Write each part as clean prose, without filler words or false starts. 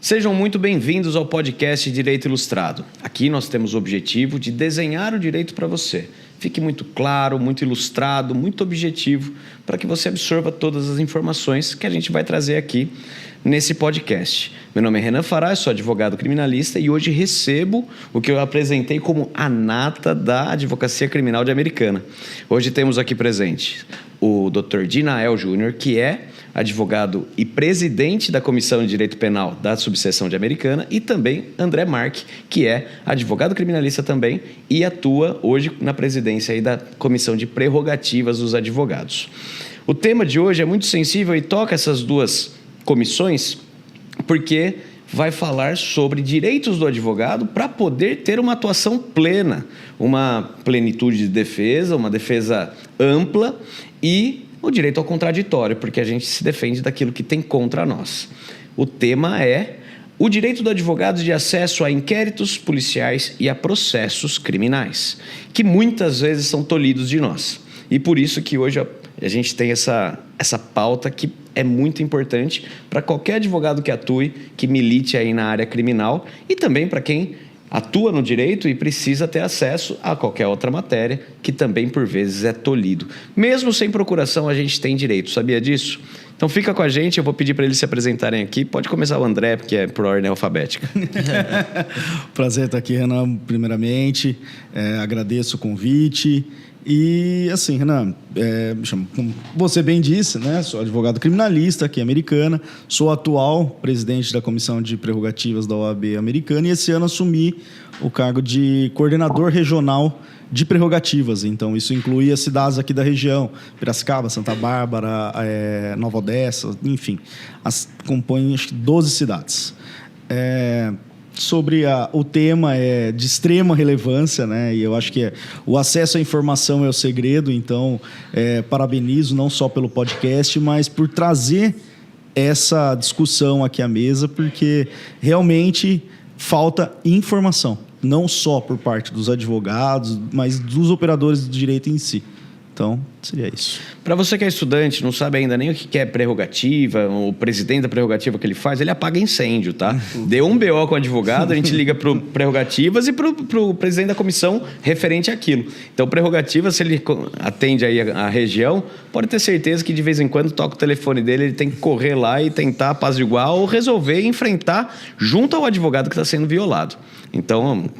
Sejam muito bem-vindos ao podcast Direito Ilustrado. Aqui nós temos o objetivo de desenhar o direito para você. Fique muito claro, muito ilustrado, muito objetivo, para que você absorva todas as informações que a gente vai trazer aqui nesse podcast. Meu nome é Renan Fará, sou advogado criminalista e hoje recebo o que eu apresentei como a nata da Advocacia Criminal de Americana. Hoje temos aqui presente o Dr. Dinael Júnior, que é advogado e presidente da Comissão de Direito Penal da Subseção de Americana, e também André Marque, que é advogado criminalista também e atua hoje na presidência aí da Comissão de Prerrogativas dos Advogados. O tema de hoje é muito sensível e toca essas duas comissões porque vai falar sobre direitos do advogado para poder ter uma atuação plena, uma plenitude de defesa, uma defesa ampla e o direito ao contraditório, porque a gente se defende daquilo que tem contra nós. O tema é o direito do advogado de acesso a inquéritos policiais e a processos criminais, que muitas vezes são tolhidos de nós. E por isso que hoje a gente tem essa pauta que é muito importante para qualquer advogado que atue, que milite aí na área criminal e também para quem atua no direito e precisa ter acesso a qualquer outra matéria que também, por vezes, é tolhido. Mesmo sem procuração, a gente tem direito. Sabia disso? Então, fica com a gente. Eu vou pedir para eles se apresentarem aqui. Pode começar o André, porque é por ordem alfabética. Prazer estar aqui, Renan, primeiramente. Agradeço o convite. E, assim, Renan, como você bem disse, né? Sou advogado criminalista aqui em Americana, sou atual presidente da Comissão de Prerrogativas da OAB Americana e esse ano assumi o cargo de coordenador regional de prerrogativas. Então, isso inclui as cidades aqui da região, Piracicaba, Santa Bárbara, Nova Odessa, enfim, compõem acho que 12 cidades. O tema é de extrema relevância, né? E eu acho que o acesso à informação é o segredo, então parabenizo não só pelo podcast, mas por trazer essa discussão aqui à mesa, porque realmente falta informação, não só por parte dos advogados, mas dos operadores do direito em si. Então, seria isso. Para você que é estudante, não sabe ainda nem o que é prerrogativa, o presidente da prerrogativa que ele faz, ele apaga incêndio, tá? Deu um BO com o advogado, a gente liga para prerrogativas e para o presidente da comissão referente àquilo. Então, prerrogativa, se ele atende aí a região, pode ter certeza que de vez em quando toca o telefone dele, ele tem que correr lá e tentar apaziguar ou resolver e enfrentar junto ao advogado que está sendo violado. Então,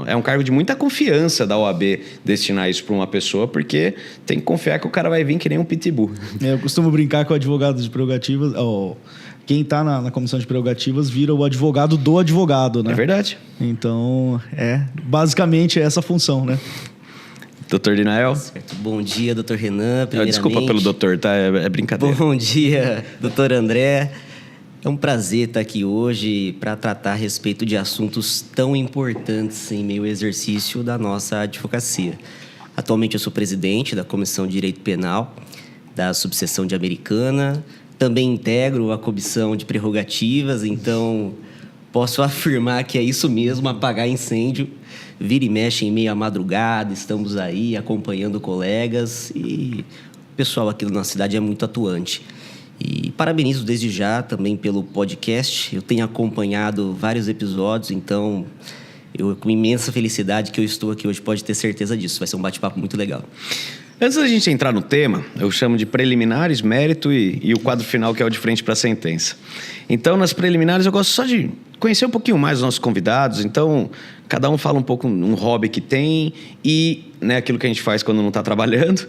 é um cargo de muita confiança da OAB destinar isso para uma pessoa, porque tem que confiar que o cara vai vir que nem um pitbull. Eu costumo brincar com o advogado de prerrogativas. Quem está na comissão de prerrogativas vira o advogado do advogado, né? É verdade. Então, basicamente essa a função, né? Doutor Dinael. Certo. Bom dia, doutor Renan. Desculpa pelo doutor, tá? É brincadeira. Bom dia, doutor André. É um prazer estar aqui hoje para tratar a respeito de assuntos tão importantes em meio ao exercício da nossa advocacia. Atualmente eu sou presidente da Comissão de Direito Penal da Subseção de Americana. Também integro a Comissão de Prerrogativas, então posso afirmar que é isso mesmo, apagar incêndio. Vira e mexe em meio à madrugada, estamos aí acompanhando colegas e o pessoal aqui da nossa cidade é muito atuante. E parabenizo desde já também pelo podcast. Eu tenho acompanhado vários episódios, então com imensa felicidade que eu estou aqui hoje, pode ter certeza disso. Vai ser um bate-papo muito legal. Antes da gente entrar no tema, eu chamo de preliminares, mérito e o quadro final, que é o de frente para a sentença. Então, nas preliminares, eu gosto só de conhecer um pouquinho mais os nossos convidados. Então, cada um fala um pouco um hobby que tem e aquilo que a gente faz quando não está trabalhando,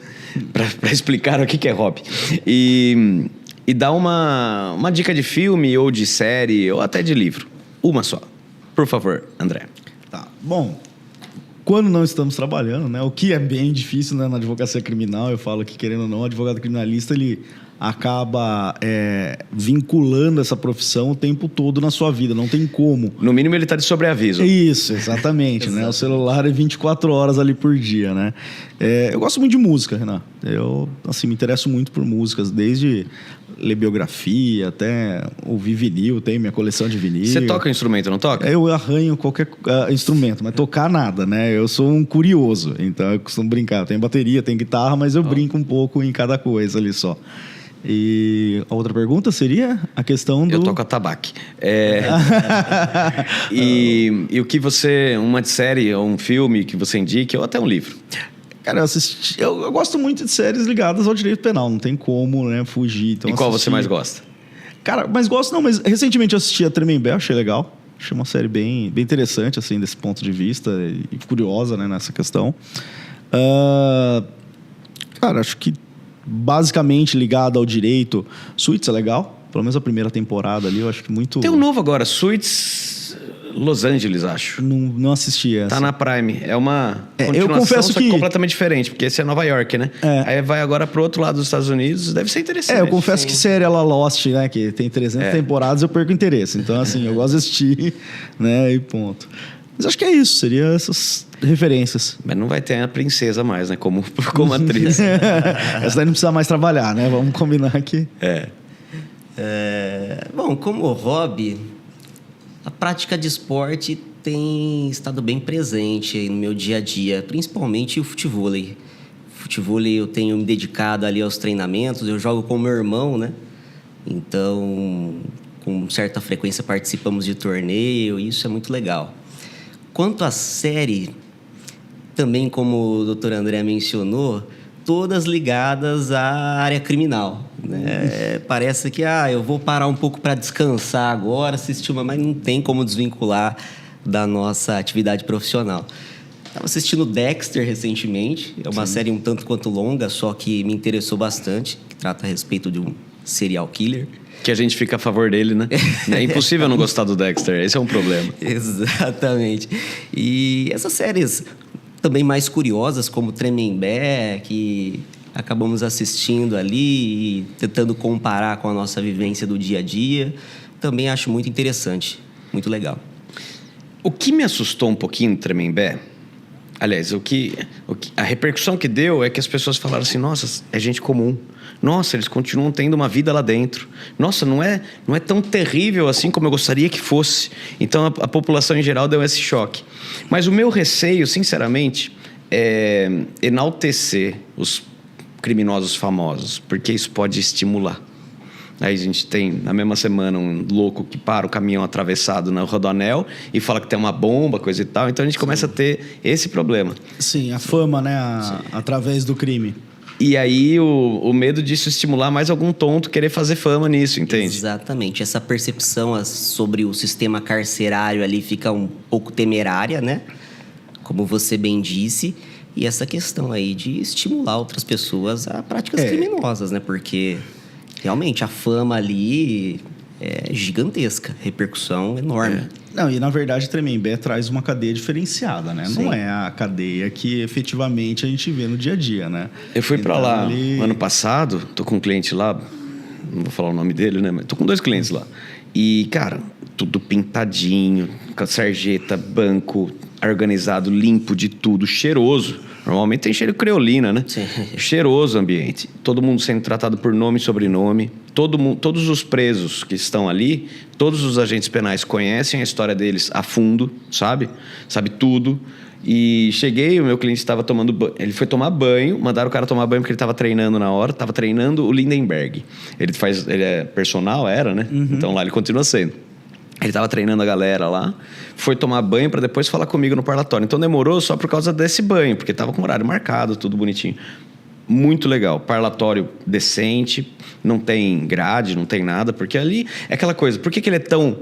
para explicar o que é hobby. E dá uma dica de filme ou de série ou até de livro. Uma só. Por favor, André. Tá. Bom, quando não estamos trabalhando, né, o que é bem difícil, né, na advocacia criminal, eu falo que, querendo ou não, o advogado criminalista, ele acaba vinculando essa profissão o tempo todo na sua vida, não tem como. No mínimo ele está de sobreaviso. Isso, exatamente, né? O celular é 24 horas ali por dia, né? Eu gosto muito de música, Renan. Eu, me interesso muito por músicas, desde ler biografia até ouvir vinil, tenho minha coleção de vinil. Você toca instrumento, não toca? Eu arranho qualquer instrumento, mas tocar nada, né? Eu sou um curioso, então eu costumo brincar. Eu tenho bateria, tenho guitarra, mas eu brinco um pouco em cada coisa ali só. E a outra pergunta seria a questão do... Eu toco atabaque. E o que você... Uma série ou um filme que você indique, ou até um livro? Cara, eu gosto muito de séries ligadas ao direito penal. Não tem como, né, fugir. Então, E qual você mais gosta? Cara, mas recentemente eu assisti a Tremembé, achei legal. Achei uma série bem interessante, assim, desse ponto de vista. E curiosa, né, nessa questão. Cara, acho que basicamente ligado ao direito. Suits é legal. Pelo menos a primeira temporada ali, eu acho que muito... Tem um novo agora, Suits Los Angeles, acho. Não assisti essa. Tá na Prime. É uma continuação, eu confesso só que que... completamente diferente, porque esse é Nova York, né? Aí vai agora pro outro lado dos Estados Unidos, deve ser interessante. Eu confesso que série ela Lost, né, que tem 300 temporadas, eu perco interesse. Então, assim, eu gosto de assistir, né, e ponto. Mas acho que é isso, seria essas referências. Mas não vai ter a princesa mais, né, como atriz. Essa daí não precisa mais trabalhar, né? Vamos combinar aqui. Bom, como hobby, a prática de esporte tem estado bem presente aí no meu dia a dia, principalmente o futevôlei. Futevôlei eu tenho me dedicado ali aos treinamentos, eu jogo com meu irmão, né? Então, com certa frequência participamos de torneio, e isso é muito legal. Quanto à série, também como o Dr. André mencionou, todas ligadas à área criminal, né? Parece que eu vou parar um pouco para descansar agora, assistir mas não tem como desvincular da nossa atividade profissional. Estava assistindo Dexter recentemente, é uma série um tanto quanto longa, só que me interessou bastante, que trata a respeito de um serial killer. Que a gente fica a favor dele, né? É impossível não gostar do Dexter, esse é um problema. Exatamente. E essas séries também mais curiosas, como Tremembé, que acabamos assistindo ali e tentando comparar com a nossa vivência do dia a dia, também acho muito interessante, muito legal. O que me assustou um pouquinho no Tremembé, aliás, a repercussão que deu é que as pessoas falaram assim, nossa, é gente comum. Nossa, eles continuam tendo uma vida lá dentro. Nossa, não é tão terrível assim como eu gostaria que fosse. Então, a população em geral deu esse choque. Mas o meu receio, sinceramente, é enaltecer os criminosos famosos, porque isso pode estimular. Aí a gente tem, na mesma semana, um louco que para o caminhão atravessado no Rodoanel e fala que tem uma bomba, coisa e tal. Então, a gente começa a ter esse problema. Sim, a fama, né? Através do crime. E aí o medo disso estimular mais algum tonto querer fazer fama nisso, entende? Exatamente. Essa percepção sobre o sistema carcerário ali fica um pouco temerária, né? Como você bem disse. E essa questão aí de estimular outras pessoas a práticas criminosas, né? Porque realmente a fama ali é gigantesca, repercussão enorme. Não, e na verdade Tremembé traz uma cadeia diferenciada, né? Sim. Não é a cadeia que efetivamente a gente vê no dia a dia, né? Eu fui pra lá ano passado, tô com um cliente lá, não vou falar o nome dele, né? Mas tô com 2 clientes lá. E, cara, tudo pintadinho, com a sarjeta, banco organizado, limpo de tudo, cheiroso. Normalmente tem cheiro de creolina, né? Sim. Cheiroso o ambiente. Todo mundo sendo tratado por nome e sobrenome. Todos os presos que estão ali, todos os agentes penais conhecem a história deles a fundo, sabe? Sabe tudo. E cheguei, o meu cliente estava tomando banho. Ele foi tomar banho, mandaram o cara tomar banho porque ele estava treinando na hora. Estava treinando o Lindenberg. Ele é personal, era, né? Então lá ele continua sendo. Ele estava treinando a galera lá, foi tomar banho para depois falar comigo no parlatório. Então demorou só por causa desse banho, porque estava com horário marcado, tudo bonitinho. Muito legal. Parlatório decente, não tem grade, não tem nada, porque ali é aquela coisa. Por que ele é tão...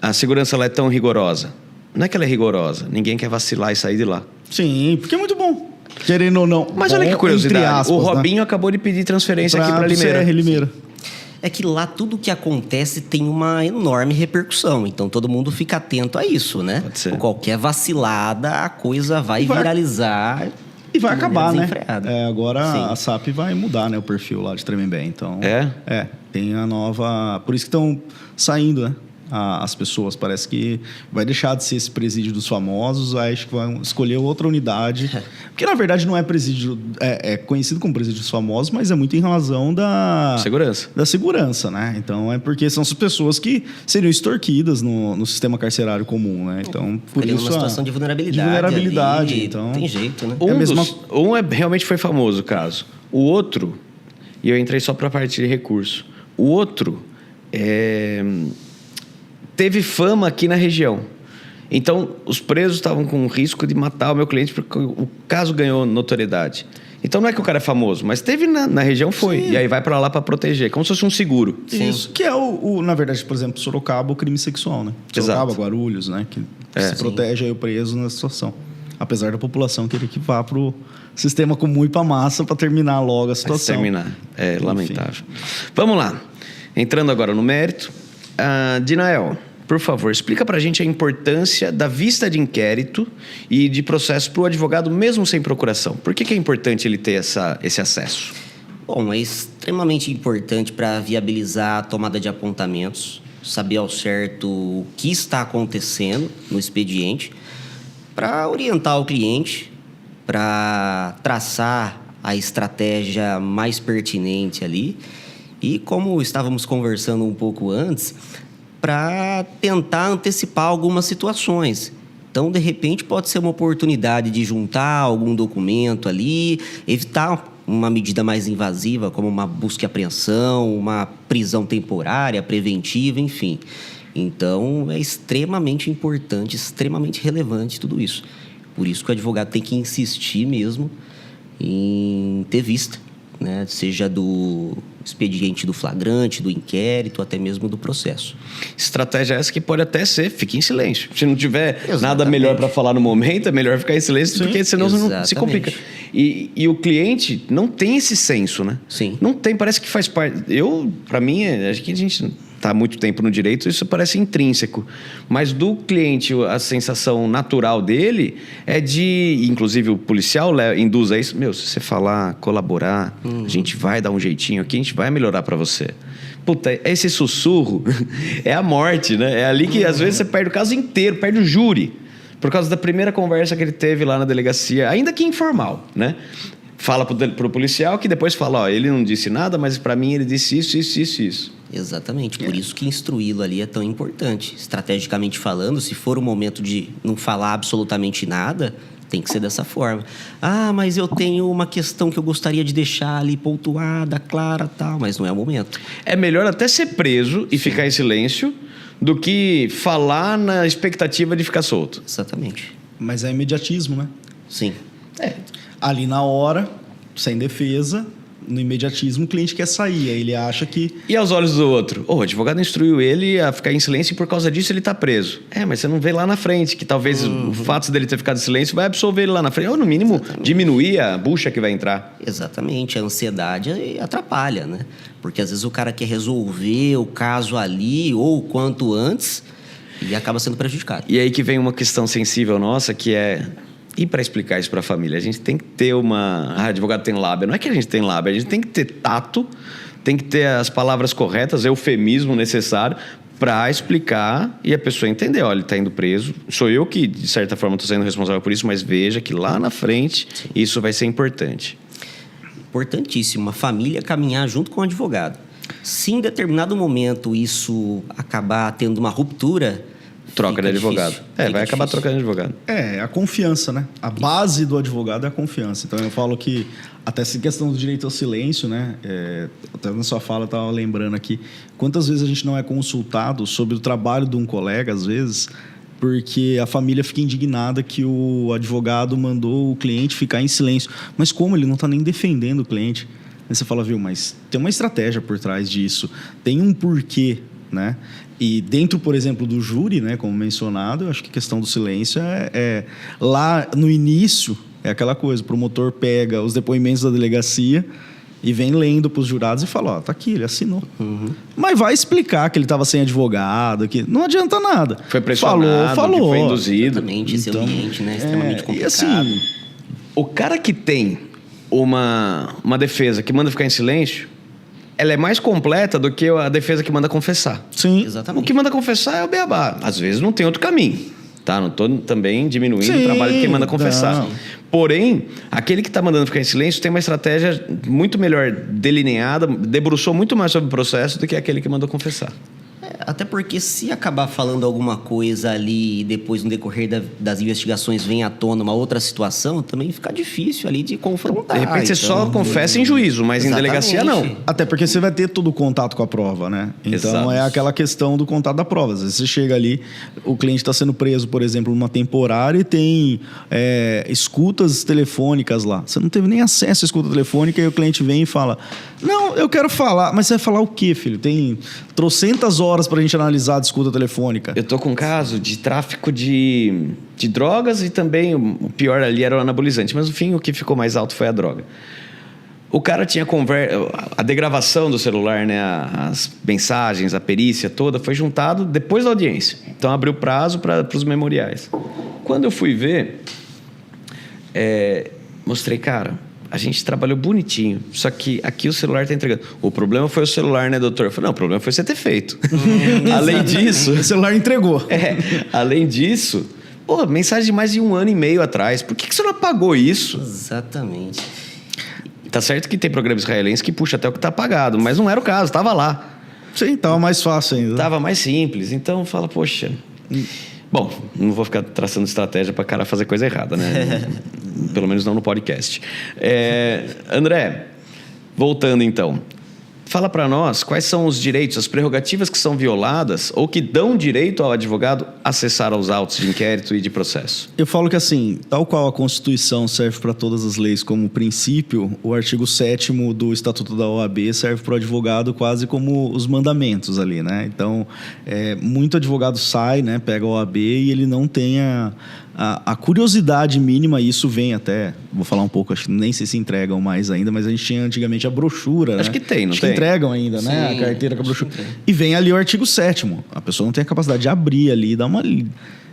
A segurança lá é tão rigorosa? Não é que ela é rigorosa, ninguém quer vacilar e sair de lá. Sim, porque é muito bom. Querendo ou não. Mas bom, olha que curiosidade, aspas, o Robinho acabou de pedir transferência aqui para Limeira. Limeira. É que lá tudo que acontece tem uma enorme repercussão. Então todo mundo fica atento a isso, né? Pode ser. Com qualquer vacilada, a coisa vai viralizar. E vai acabar, né? Agora Sim. a SAP vai mudar, né, o perfil lá de Tremembé. Então, tem a nova... Por isso que estão saindo, né? As pessoas, parece que vai deixar de ser esse presídio dos famosos, acho que vão escolher outra unidade. Porque, na verdade, não é presídio... É conhecido como presídio dos famosos, mas é muito em razão da segurança, né? Então, é porque são as pessoas que seriam extorquidas no sistema carcerário comum, né? Então, por isso... uma situação de vulnerabilidade. De vulnerabilidade, ali, então... Tem jeito, né? Realmente foi famoso o caso. O outro, e eu entrei só para a parte de recurso. O outro teve fama aqui na região. Então, os presos estavam com risco de matar o meu cliente porque o caso ganhou notoriedade. Então, não é que o cara é famoso, mas teve na região, foi. Sim. E aí vai para lá para proteger, como se fosse um seguro. Isso, que é na verdade, por exemplo, Sorocaba, o crime sexual, né? Sorocaba, Exato. Guarulhos, né? Que se protege aí o preso nessa situação. Apesar da população querer que vá pro sistema comum e pra massa para terminar logo a situação. Terminar. É lamentável. Vamos lá. Entrando agora no mérito. Dinael, por favor, explica pra gente a importância da vista de inquérito e de processo para o advogado mesmo sem procuração. Por que é importante ele ter esse acesso? Bom, é extremamente importante para viabilizar a tomada de apontamentos, saber ao certo o que está acontecendo no expediente, para orientar o cliente, para traçar a estratégia mais pertinente ali e, como estávamos conversando um pouco antes, para tentar antecipar algumas situações. Então, de repente, pode ser uma oportunidade de juntar algum documento ali, evitar uma medida mais invasiva, como uma busca e apreensão, uma prisão temporária, preventiva, enfim. Então, é extremamente importante, extremamente relevante tudo isso. Por isso que o advogado tem que insistir mesmo em ter vista, né? Seja do expediente do flagrante, do inquérito, até mesmo do processo. Estratégia essa que pode até ser, fique em silêncio. Se não tiver nada melhor para falar no momento, é melhor ficar em silêncio, porque senão não se complica. E o cliente não tem esse senso, né? Sim. Não tem, parece que faz parte. Para mim, acho que a gente está há muito tempo no direito, isso parece intrínseco. Mas do cliente, a sensação natural dele é de... Inclusive, o policial induz a isso. Se você falar, colaborar, a gente vai dar um jeitinho aqui, a gente vai melhorar para você. Puta, esse sussurro é a morte, né? É ali que, às vezes, você perde o caso inteiro, perde o júri. Por causa da primeira conversa que ele teve lá na delegacia, ainda que informal, né? Fala pro policial, que depois fala, ele não disse nada, mas para mim ele disse isso. Exatamente, por isso que instruí-lo ali é tão importante. Estrategicamente falando, se for o momento de não falar absolutamente nada, tem que ser dessa forma. Mas eu tenho uma questão que eu gostaria de deixar ali pontuada, clara, tal, mas não é o momento. É melhor até ser preso e ficar em silêncio do que falar na expectativa de ficar solto. Exatamente. Mas é imediatismo, né? Sim. Ali na hora, sem defesa, no imediatismo, o cliente quer sair. Aí ele acha que... E aos olhos do outro? O advogado instruiu ele a ficar em silêncio e por causa disso ele está preso. Mas você não vê lá na frente, que talvez o fato dele ter ficado em silêncio vai absolver ele lá na frente. Ou, no mínimo, diminuir a bucha que vai entrar. Exatamente. A ansiedade atrapalha, né? Porque às vezes o cara quer resolver o caso ali ou o quanto antes e acaba sendo prejudicado. E aí que vem uma questão sensível nossa, que é... E para explicar isso para a família? A gente tem que ter advogado tem lábia. Não é que a gente tem lábia, a gente tem que ter tato, tem que ter as palavras corretas, eufemismo necessário para explicar e a pessoa entender. Olha, ele está indo preso. Sou eu que, de certa forma, estou sendo responsável por isso, mas veja que lá na frente isso vai ser importante. Importantíssimo. A família caminhar junto com o advogado. Se em determinado momento isso acabar tendo uma ruptura... Troca de advogado. Vai acabar trocando de advogado. A confiança, né? A base do advogado é a confiança. Então, eu falo que até essa questão do direito ao silêncio, né? Até na sua fala, eu estava lembrando aqui. Quantas vezes a gente não é consultado sobre o trabalho de um colega, às vezes, porque a família fica indignada que o advogado mandou o cliente ficar em silêncio. Mas como ele não está nem defendendo o cliente? Aí você fala, mas tem uma estratégia por trás disso. Tem um porquê, né? E dentro, por exemplo, do júri, né, como mencionado, eu acho que a questão do silêncio lá no início, é aquela coisa, o promotor pega os depoimentos da delegacia e vem lendo para os jurados e fala, tá aqui, ele assinou. Mas vai explicar que ele estava sem advogado, que não adianta nada. Foi pressionado, falou. foi induzido. Exatamente, esse ambiente, né, extremamente complicado. E assim, o cara que tem uma defesa que manda ficar em silêncio, ela é mais completa do que a defesa que manda confessar. Sim. Exatamente. O que manda confessar é o beabá. Às vezes não tem outro caminho. Tá? Não estou também diminuindo o trabalho de quem manda confessar. Não. Porém, aquele que está mandando ficar em silêncio tem uma estratégia muito melhor delineada, debruçou muito mais sobre o processo do que aquele que mandou confessar. Até porque se acabar falando alguma coisa ali e depois, no decorrer das investigações, vem à tona uma outra situação, também fica difícil ali de confrontar. De repente você só confessa em juízo, mas em delegacia não. Até porque você vai ter todo o contato com a prova, né? Então Exato. é aquela questão do contato da prova. Às vezes você chega ali, o cliente está sendo preso, por exemplo, numa temporária e tem escutas telefônicas lá. Você não teve nem acesso à escuta telefônica e o cliente vem e fala: não, eu quero falar. Mas você vai falar o quê, filho? Tem trocentas horas pra gente analisar a escuta telefônica. Eu tô com um caso de tráfico de drogas e também o pior ali era o anabolizante. Mas no fim o que ficou mais alto foi a droga. O cara tinha a degravação do celular, né? As mensagens, a perícia toda foi juntado depois da audiência. Então abriu prazo para os memoriais. Quando eu fui ver, mostrei, cara, a gente trabalhou bonitinho, só que aqui o celular está entregando. O problema foi o celular, né, doutor? Eu falei, não, o problema foi você ter feito. Além disso... O celular entregou. Além disso, mensagem de mais de 1 ano e meio atrás. Por que você não apagou isso? Exatamente. Tá certo que tem programa israelense que puxa até o que tá apagado, mas não era o caso, tava lá. Sim, tava mais fácil ainda. Tava mais simples, então fala, poxa... Bom, não vou ficar traçando estratégia para cara fazer coisa errada, né? Pelo menos não no podcast. André, voltando então. Fala para nós quais são os direitos, as prerrogativas que são violadas ou que dão direito ao advogado acessar aos autos de inquérito e de processo. Eu falo que assim, tal qual a Constituição serve para todas as leis como princípio, o artigo 7º do Estatuto da OAB serve para o advogado quase como os mandamentos ali, né? Então, muito advogado sai, né, pega a OAB e ele não tem a curiosidade mínima, e isso vem até, vou falar um pouco, acho que nem sei se entregam mais ainda, mas a gente tinha antigamente a brochura, acho né? que tem, não acho tem? Que entregam ainda, Sim, né? A carteira com a brochura. E vem ali o artigo 7º. A pessoa não tem a capacidade de abrir ali, dar uma lida.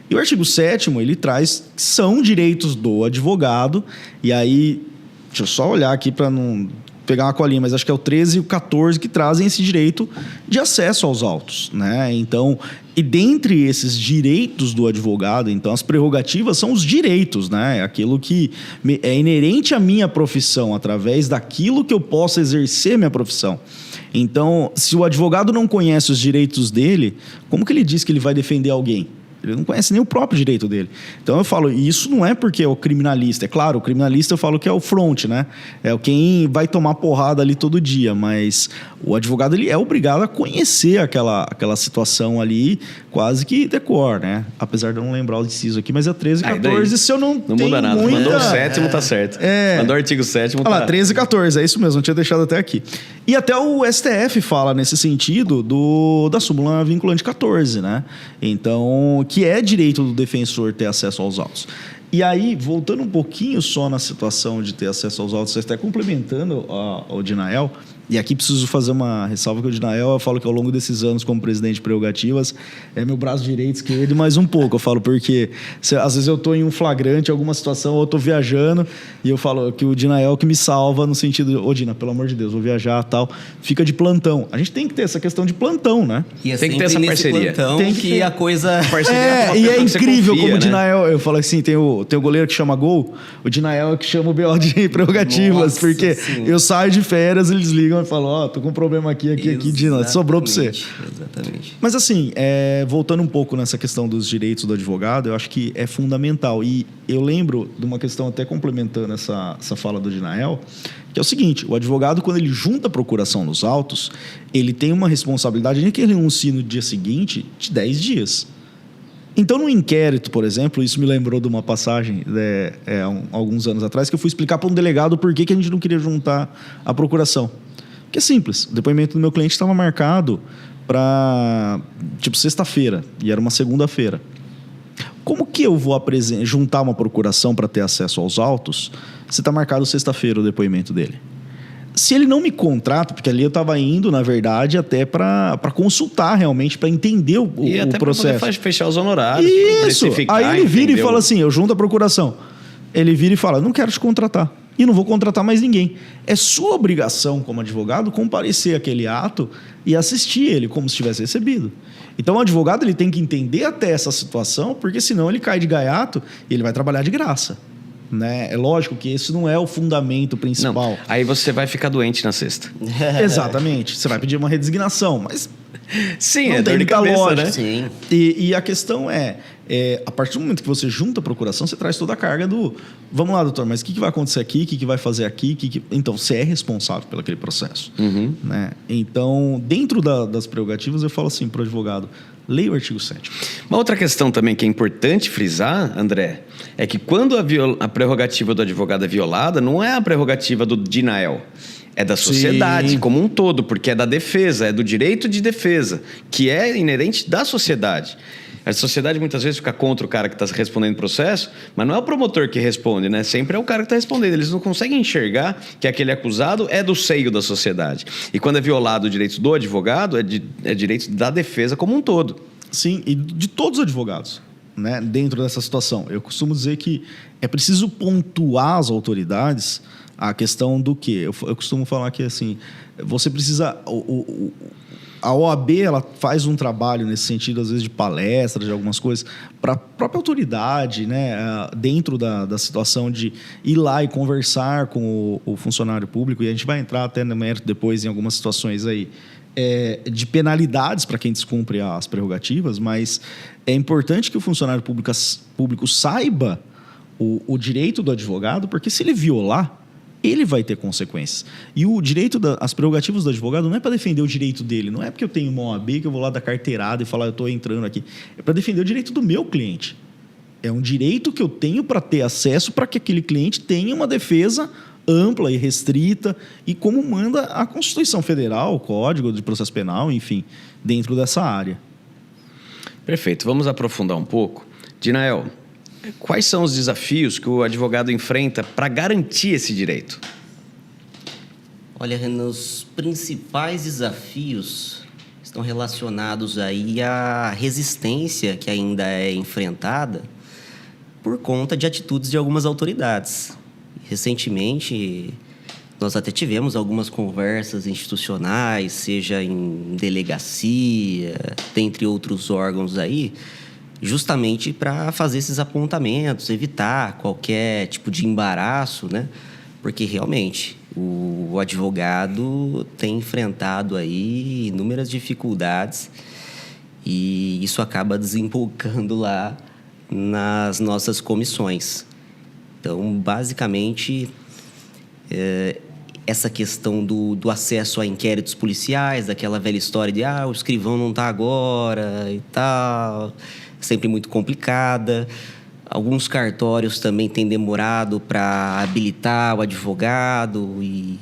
E o artigo 7º, ele traz que são direitos do advogado, e aí, deixa eu só olhar aqui para não pegar uma colinha, mas acho que é o 13 e o 14 que trazem esse direito de acesso aos autos, né? Então, e dentre esses direitos do advogado, então as prerrogativas são os direitos, né? Aquilo que é inerente à minha profissão, através daquilo que eu posso exercer minha profissão. Então, se o advogado não conhece os direitos dele, como que ele diz que ele vai defender alguém? Ele não conhece nem o próprio direito dele. Então eu falo, isso não é porque é o criminalista. É claro, o criminalista eu falo que é o front, né? É quem vai tomar porrada ali todo dia. Mas o advogado, ele é obrigado a conhecer aquela situação ali, quase que decor, né? Apesar de eu não lembrar o inciso aqui, mas é 13 e 14. Se eu não muda nada. Muita... Mandou o 7º, tá certo. Mandou o artigo 7º, tá... Olha lá, 13 e 14, é isso mesmo, não tinha deixado até aqui. E até o STF fala nesse sentido da súmula vinculante 14, né? Então, que é direito do defensor ter acesso aos autos. E aí, voltando um pouquinho só na situação de ter acesso aos autos, até complementando o Dinael, e aqui preciso fazer uma ressalva que o Dinael, eu falo que ao longo desses anos como presidente de prerrogativas, é meu braço direito, esquerdo, mais um pouco. Eu falo porque às vezes eu estou em um flagrante, alguma situação, ou eu estou viajando, e eu falo que o Dinael que me salva no sentido de, ô Dina, pelo amor de Deus, vou viajar e tal, fica de plantão. A gente tem que ter essa questão de plantão, né? E tem que ter essa parceria. Tem que a coisa... E é incrível como confia, o Dinael, eu falo assim, tem o goleiro que chama gol, o Dinael é que chama o BO de prerrogativas. Nossa, porque sim. Eu saio de férias, eles ligam e falam, tô com um problema aqui, Dina, sobrou pra você. Exatamente. Mas assim, voltando um pouco nessa questão dos direitos do advogado, eu acho que é fundamental. E eu lembro de uma questão até complementando essa fala do Dinael, que é o seguinte, o advogado, quando ele junta a procuração nos autos, ele tem uma responsabilidade, nem que ele renuncie no dia seguinte, de 10 dias. Então, no inquérito, por exemplo, isso me lembrou de uma passagem alguns anos atrás, que eu fui explicar para um delegado por que a gente não queria juntar a procuração. Que é simples, o depoimento do meu cliente estava marcado para, sexta-feira, e era uma segunda-feira. Como que eu vou juntar uma procuração para ter acesso aos autos se está marcado sexta-feira o depoimento dele? Se ele não me contrata, porque ali eu estava indo, na verdade, até para consultar realmente, para entender o processo. E até para poder fechar os honorários. Isso, aí ele vira e fala assim, eu junto a procuração. Ele vira e fala, não quero te contratar. E não vou contratar mais ninguém. É sua obrigação, como advogado, comparecer àquele ato e assistir ele como se tivesse recebido. Então, o advogado ele tem que entender até essa situação, porque senão ele cai de gaiato e ele vai trabalhar de graça. Né? É lógico que esse não é o fundamento principal. Não. Aí você vai ficar doente na sexta. Exatamente. Você vai pedir uma redesignação, mas Sim, Não é tem dor de muita cabeça, lógica. né? Sim. E a questão a partir do momento que você junta a procuração, você traz toda a carga do... Vamos lá, doutor, mas o que vai acontecer aqui? O que vai fazer aqui? Então, você é responsável pelo aquele processo. Uhum. Né? Então, dentro das prerrogativas, eu falo assim para o advogado, leia o artigo 7º. Uma outra questão também que é importante frisar, André, é que quando a prerrogativa do advogado é violada, não é a prerrogativa do denial. É da sociedade como um todo, porque é da defesa, é do direito de defesa, que é inerente da sociedade. A sociedade muitas vezes fica contra o cara que está respondendo o processo, mas não é o promotor que responde, né? Sempre é o cara que está respondendo. Eles não conseguem enxergar que aquele acusado é do seio da sociedade. E quando é violado o direito do advogado, é direito da defesa como um todo. Sim, e de todos os advogados, né, dentro dessa situação. Eu costumo dizer que é preciso pontuar as autoridades a questão do quê? Eu costumo falar que assim, você precisa... A OAB ela faz um trabalho nesse sentido, às vezes, de palestras, de algumas coisas, para a própria autoridade, né, dentro da situação de ir lá e conversar com o funcionário público, e a gente vai entrar até no mérito depois em algumas situações aí, de penalidades para quem descumpre as prerrogativas, mas é importante que o funcionário público saiba o direito do advogado, porque se ele violar, ele vai ter consequências. E o direito, as prerrogativas do advogado não é para defender o direito dele, não é porque eu tenho uma OAB que eu vou lá dar carteirada e falar eu estou entrando aqui. É para defender o direito do meu cliente. É um direito que eu tenho para ter acesso para que aquele cliente tenha uma defesa ampla e restrita e como manda a Constituição Federal, o Código de Processo Penal, enfim, dentro dessa área. Perfeito. Vamos aprofundar um pouco. Dinael, quais são os desafios que o advogado enfrenta para garantir esse direito? Olha, Renan, os principais desafios estão relacionados aí à resistência que ainda é enfrentada por conta de atitudes de algumas autoridades. Recentemente, nós até tivemos algumas conversas institucionais, seja em delegacia, dentre outros órgãos aí, justamente para fazer esses apontamentos, evitar qualquer tipo de embaraço, né? Porque realmente o advogado tem enfrentado aí inúmeras dificuldades e isso acaba desembocando lá nas nossas comissões. Então, basicamente, essa questão do acesso a inquéritos policiais, daquela velha história de o escrivão não está agora e tal, sempre muito complicada. Alguns cartórios também têm demorado para habilitar o advogado e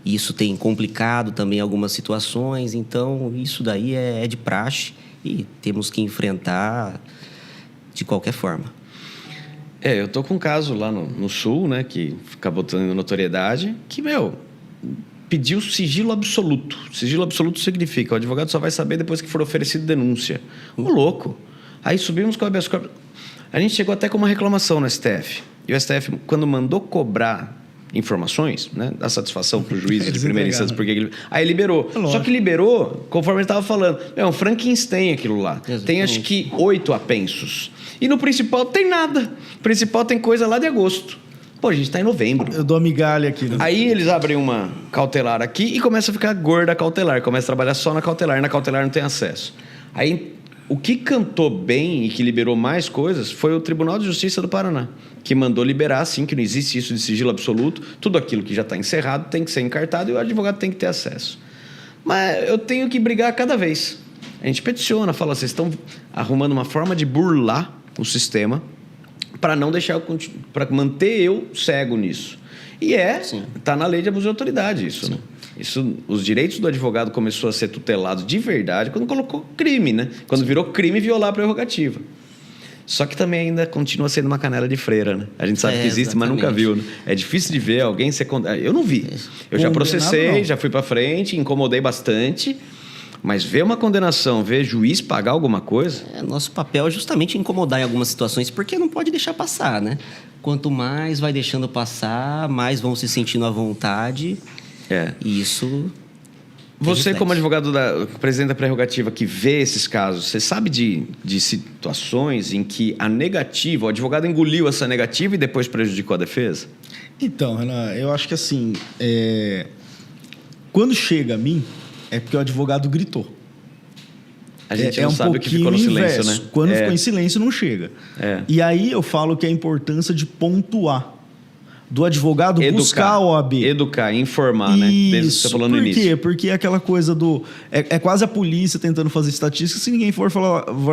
isso tem complicado também algumas situações. Então, isso daí é de praxe e temos que enfrentar de qualquer forma. Eu tô com um caso lá no Sul, né, que acabou tendo notoriedade, que, pediu sigilo absoluto. Sigilo absoluto significa o advogado só vai saber depois que for oferecido denúncia. Ô, louco! Aí subimos com o habeas corpus. A gente chegou até com uma reclamação no STF. E o STF, quando mandou cobrar informações, né, da satisfação para o juiz de primeira instância, aí liberou. Só que liberou, conforme ele estava falando, é um Frankenstein aquilo lá. Exatamente. Tem acho que 8 apensos. E no principal tem nada. O principal tem coisa lá de agosto. Pô, a gente está em novembro. Eu dou a migalha aqui. Né? Aí eles abrem uma cautelar aqui e começa a ficar gorda a cautelar. Começa a trabalhar só na cautelar. Na cautelar não tem acesso. Aí, o que cantou bem e que liberou mais coisas foi o Tribunal de Justiça do Paraná, que mandou liberar, sim, que não existe isso de sigilo absoluto. Tudo aquilo que já está encerrado tem que ser encartado e o advogado tem que ter acesso. Mas eu tenho que brigar cada vez. A gente peticiona, fala, vocês estão arrumando uma forma de burlar o sistema para não deixar, para manter eu cego nisso. E está na lei de abuso de autoridade isso, né? Isso, os direitos do advogado começou a ser tutelados de verdade quando colocou crime, né? Quando virou crime violar a prerrogativa. Só que também ainda continua sendo uma canela de freira, né? A gente sabe que existe, mas nunca viu, né? É difícil de ver alguém ser condenado. Eu não vi. Eu já processei, já fui para frente, incomodei bastante. Mas ver uma condenação, ver juiz pagar alguma coisa... Nosso papel é justamente incomodar em algumas situações, porque não pode deixar passar, né? Quanto mais vai deixando passar, mais vão se sentindo à vontade. E isso... Você, como advogado presidente da prerrogativa que vê esses casos, você sabe de situações em que a negativa, o advogado engoliu essa negativa e depois prejudicou a defesa? Então, Renan, eu acho que assim, quando chega a mim, é porque o advogado gritou. A gente não sabe o que ficou no silêncio, inverso. né? Quando ficou em silêncio, não chega. E aí eu falo que a importância de pontuar. Do advogado buscar a OAB. Educar, informar, né? Desde o que você falou no início. Por quê? Porque é aquela coisa do... É quase a polícia tentando fazer estatística se ninguém for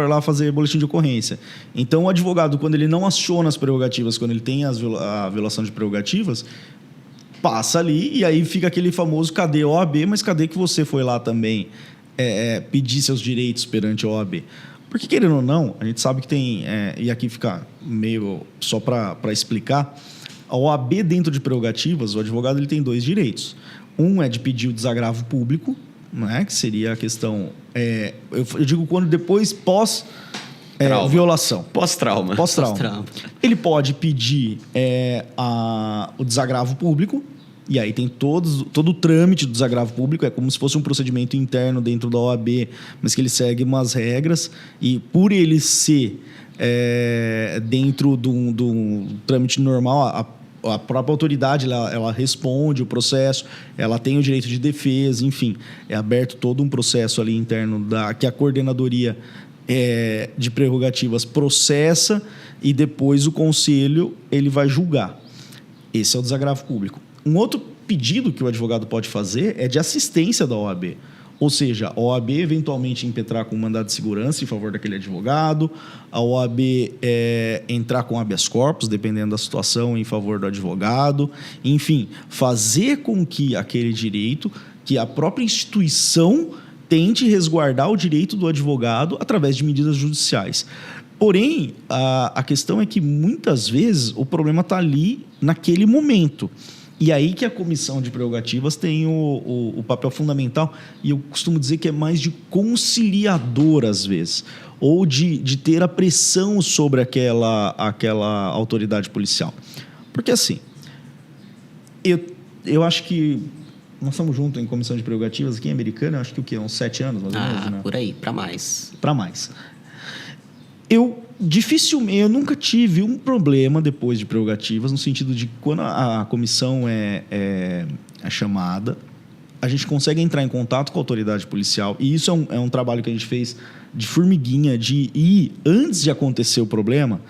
lá fazer boletim de ocorrência. Então, o advogado, quando ele não aciona as prerrogativas, quando ele tem a violação de prerrogativas, passa ali e aí fica aquele famoso cadê a OAB, mas cadê que você foi lá também pedir seus direitos perante a OAB? Porque, querendo ou não, a gente sabe que tem... e aqui fica meio só para explicar... A OAB, dentro de prerrogativas, o advogado ele tem 2 direitos. Um é de pedir o desagravo público, né, que seria a questão... eu digo quando depois violação. Pós-trauma. Ele pode pedir o desagravo público, e aí tem todo o trâmite do desagravo público, é como se fosse um procedimento interno dentro da OAB, mas que ele segue umas regras, e por ele ser dentro do trâmite normal, a própria autoridade ela responde o processo, ela tem o direito de defesa, enfim, é aberto todo um processo ali interno que a coordenadoria de prerrogativas processa e depois o conselho ele vai julgar. Esse é o desagravo público. Um outro pedido que o advogado pode fazer é de assistência da OAB. Ou seja, a OAB eventualmente impetrar com mandado de segurança em favor daquele advogado, a OAB entrar com habeas corpus, dependendo da situação, em favor do advogado. Enfim, fazer com que aquele direito, que a própria instituição tente resguardar o direito do advogado através de medidas judiciais. Porém, a questão é que muitas vezes o problema está ali naquele momento. E aí que a comissão de prerrogativas tem o papel fundamental, e eu costumo dizer que é mais de conciliador às vezes, ou de ter a pressão sobre aquela autoridade policial. Porque assim, eu acho que nós estamos juntos em comissão de prerrogativas aqui em Americana, acho que o quê? Uns 7 anos, mais ou menos, né? Por aí, para mais. Para mais. Dificilmente, eu nunca tive um problema depois de prerrogativas, no sentido de quando a comissão é chamada, a gente consegue entrar em contato com a autoridade policial, e isso é um trabalho que a gente fez de formiguinha, de ir, antes de acontecer o problema,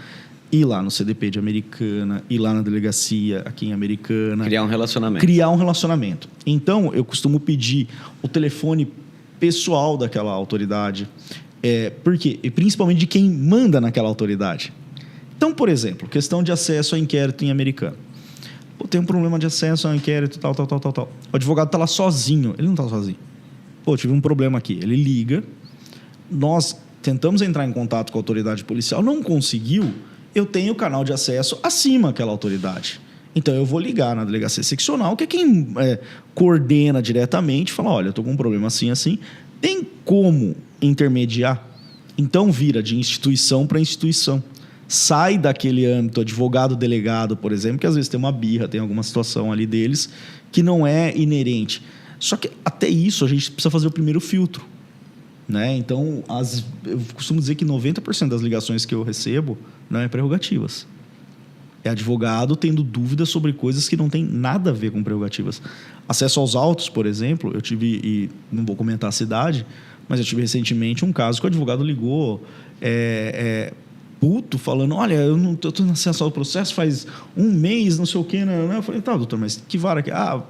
ir lá no CDP de Americana, ir lá na delegacia aqui em Americana. Criar um relacionamento. Então, eu costumo pedir o telefone pessoal daquela autoridade, porque, e principalmente de quem manda naquela autoridade. Então, por exemplo, questão de acesso ao inquérito em Americana. Tem um problema de acesso ao inquérito, tal. O advogado está lá sozinho. Ele não está sozinho. Tive um problema aqui. Ele liga, nós tentamos entrar em contato com a autoridade policial, não conseguiu, eu tenho o canal de acesso acima daquela autoridade. Então, eu vou ligar na delegacia seccional, que é quem coordena diretamente, fala, olha, eu estou com um problema assim, tem como intermediar? Então vira de instituição para instituição. Sai daquele âmbito advogado-delegado, por exemplo, que às vezes tem uma birra, tem alguma situação ali deles que não é inerente. Só que até isso a gente precisa fazer o primeiro filtro, né? Então, eu costumo dizer que 90% das ligações que eu recebo não é prerrogativas. É advogado tendo dúvidas sobre coisas que não tem nada a ver com prerrogativas. Acesso aos autos, por exemplo, eu tive, e não vou comentar a cidade, mas eu tive recentemente um caso que o advogado ligou puto, falando, olha, eu não estou tendo acesso ao processo faz um mês, não sei o quê. Né? Eu falei, tá, doutor, mas que vara que é?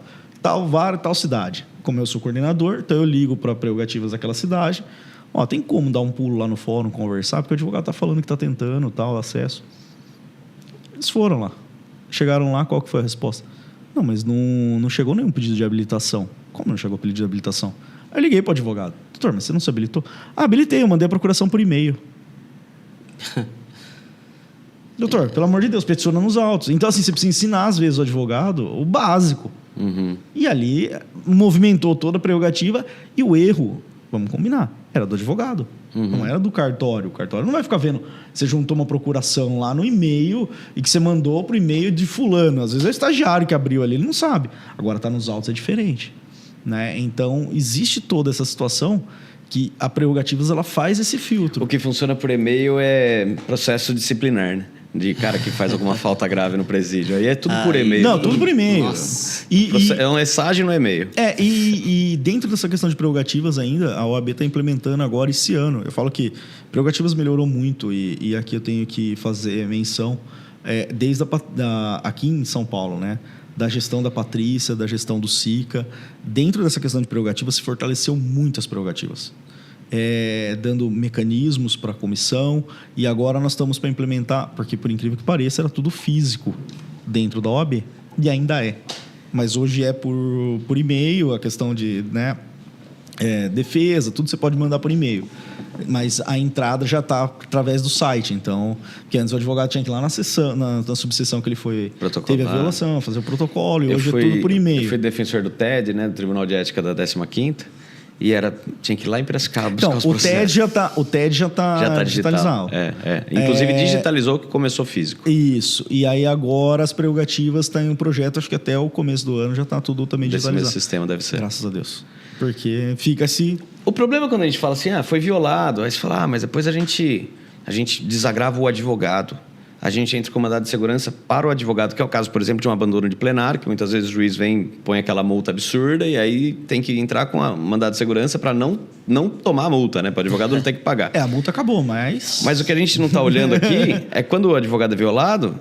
Tal vara, tal cidade. Como eu sou coordenador, então eu ligo para prerrogativas daquela cidade. Tem como dar um pulo lá no fórum, conversar, porque o advogado está falando que está tentando, tal, acesso. Eles foram lá. Chegaram lá, qual que foi a resposta? Não, mas não chegou nenhum pedido de habilitação. Como não chegou pedido de habilitação? Aí eu liguei para o advogado. Doutor, mas você não se habilitou? Habilitei, eu mandei a procuração por e-mail. Doutor, pelo amor de Deus, peticiona nos autos. Então, assim, você precisa ensinar, às vezes, o advogado o básico. Uhum. E ali movimentou toda a prerrogativa e o erro, vamos combinar, era do advogado. Não era do cartório. O cartório não vai ficar vendo. Você juntou uma procuração lá no e-mail e que você mandou para o e-mail de fulano. Às vezes é o estagiário que abriu ali, ele não sabe. Agora está nos autos, é diferente. Né? Então, existe toda essa situação que a prerrogativas ela faz esse filtro. O que funciona por e-mail é processo disciplinar, né? de cara que faz alguma falta grave no presídio. Aí é tudo por e-mail. Não, tudo por e-mail. Nossa. É uma mensagem no e-mail. E dentro dessa questão de prerrogativas ainda, a OAB está implementando agora esse ano. Eu falo que prerrogativas melhorou muito e aqui eu tenho que fazer menção desde aqui em São Paulo, né? Da gestão da Patrícia, da gestão do SICA. Dentro dessa questão de prerrogativas se fortaleceu muitas prerrogativas. Dando mecanismos para a comissão e agora nós estamos para implementar, porque por incrível que pareça era tudo físico dentro da OAB e ainda é, mas hoje é por e-mail, a questão de defesa, tudo você pode mandar por e-mail, mas a entrada já está através do site, então, porque antes o advogado tinha que ir lá na sessão, na subseção que ele foi, teve a violação, fazer o protocolo e hoje é tudo por e-mail. Eu fui defensor do TED, né, do Tribunal de Ética da 15ª. E tinha que ir lá em Piracicaba buscar os processos. O TED já está digitalizado. Inclusive digitalizou que começou físico. Isso. E aí agora as prerrogativas estão em um projeto, acho que até o começo do ano já está tudo também digitalizado. Desse sistema deve ser. Graças a Deus. Porque fica assim... O problema é quando a gente fala assim, foi violado. Aí você fala, mas depois a gente desagrava o advogado. A gente entra com mandado de segurança para o advogado, que é o caso, por exemplo, de um abandono de plenário, que muitas vezes o juiz põe aquela multa absurda e aí tem que entrar com a mandado de segurança para não tomar a multa, né? Para o advogado não ter que pagar. A multa acabou, mas... Mas o que a gente não está olhando aqui é quando o advogado é violado,